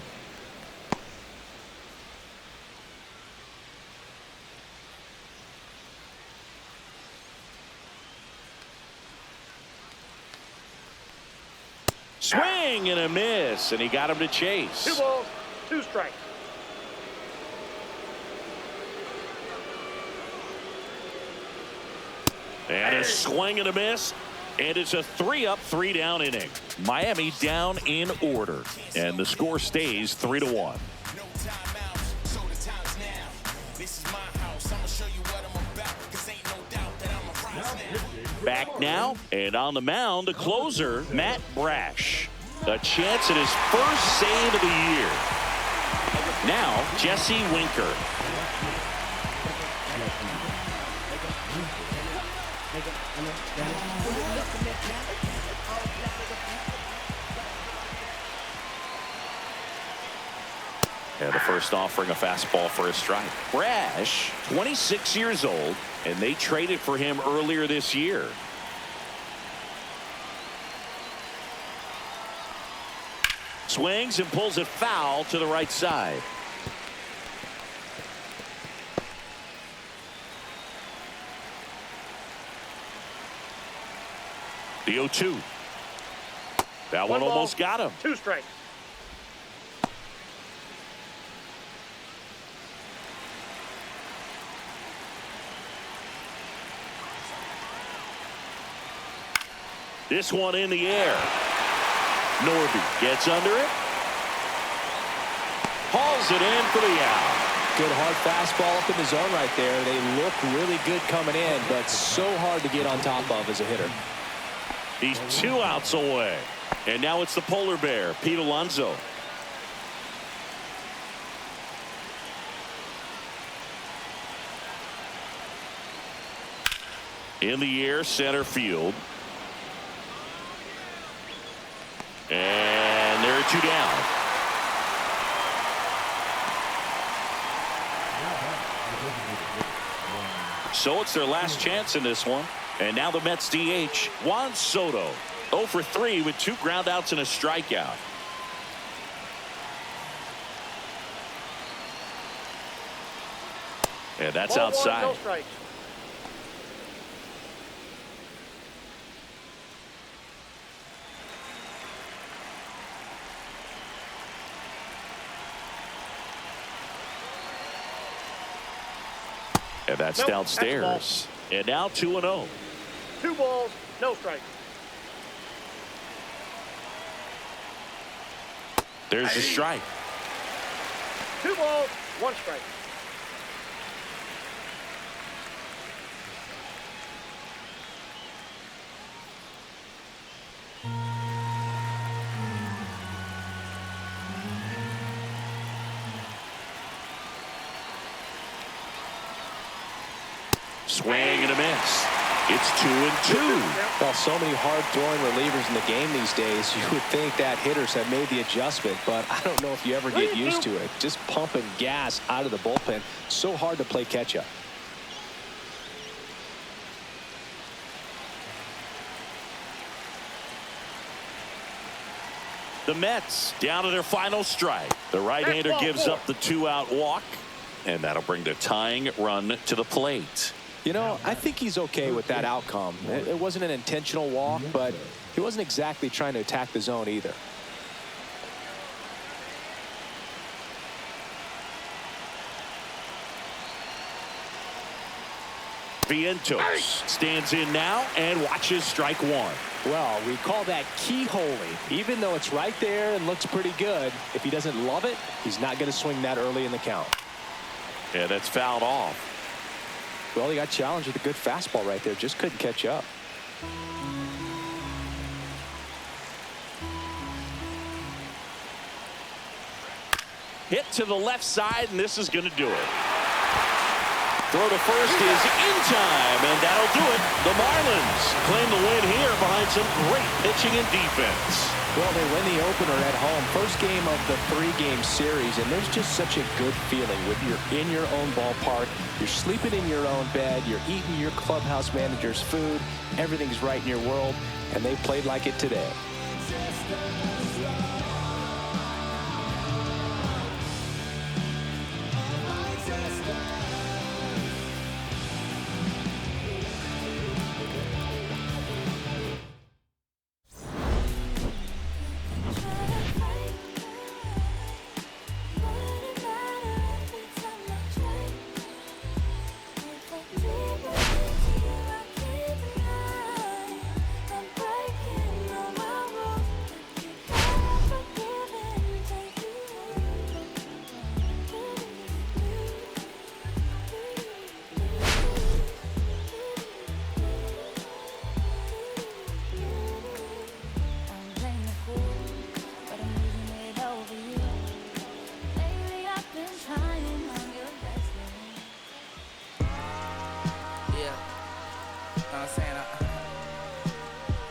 Swing and a miss, and he got him to chase. 2 balls, 2 strikes. And a swing and a miss. And it's a 3-up, 3-down inning. Miami down in order. And the score stays 3-1. Back now, and on the mound, the closer, Matt Brash. A chance at his first save of the year. Now, Jesse Winker. And the first offering, a fastball for a strike. Brash, 26 years old, and they traded for him earlier this year. Swings and pulls it foul to the right side. The 0-2. That one ball, almost got him. 2 strikes. This one in the air. Norby gets under it. Hauls it in for the out. Good hard fastball up in the zone right there. They look really good coming in, but so hard to get on top of as a hitter. He's 2 outs away. And now it's the polar bear, Pete Alonso. In the air, center field. And there are 2 down. So it's their last chance in this one. And now the Mets DH, Juan Soto. 0 for 3 with 2 groundouts and a strikeout. And that's Ball outside. 1, no strikes. And that's Nope, downstairs. And now 2-0. 2 balls, no strikes. There's the strike. 2 balls, 1 strike. Swing and a miss. It's 2-2. Well, so many hard-throwing relievers in the game these days. You would think that hitters have made the adjustment, but I don't know if you ever get used to it. Just pumping gas out of the bullpen. So hard to play catch-up. The Mets down to their final strike. The right-hander gives up the 2-out walk, and that'll bring the tying run to the plate. You know, I think he's okay with that outcome. It wasn't an intentional walk, but he wasn't exactly trying to attack the zone either. Vientos stands in now and watches strike 1. Well, we call that keyholing. Even though it's right there and looks pretty good, if he doesn't love it, he's not going to swing that early in the count. Yeah, that's fouled off. Well, he got challenged with a good fastball right there. Just couldn't catch up. Hit to the left side, and this is going to do it. Throw to first is in time, and that'll do it. The Marlins claim the win here behind some great pitching and defense. Well, they win the opener at home. First game of the 3-game series, and there's just such a good feeling when you're in your own ballpark. You're sleeping in your own bed. You're eating your clubhouse manager's food. Everything's right in your world, and they played like it today.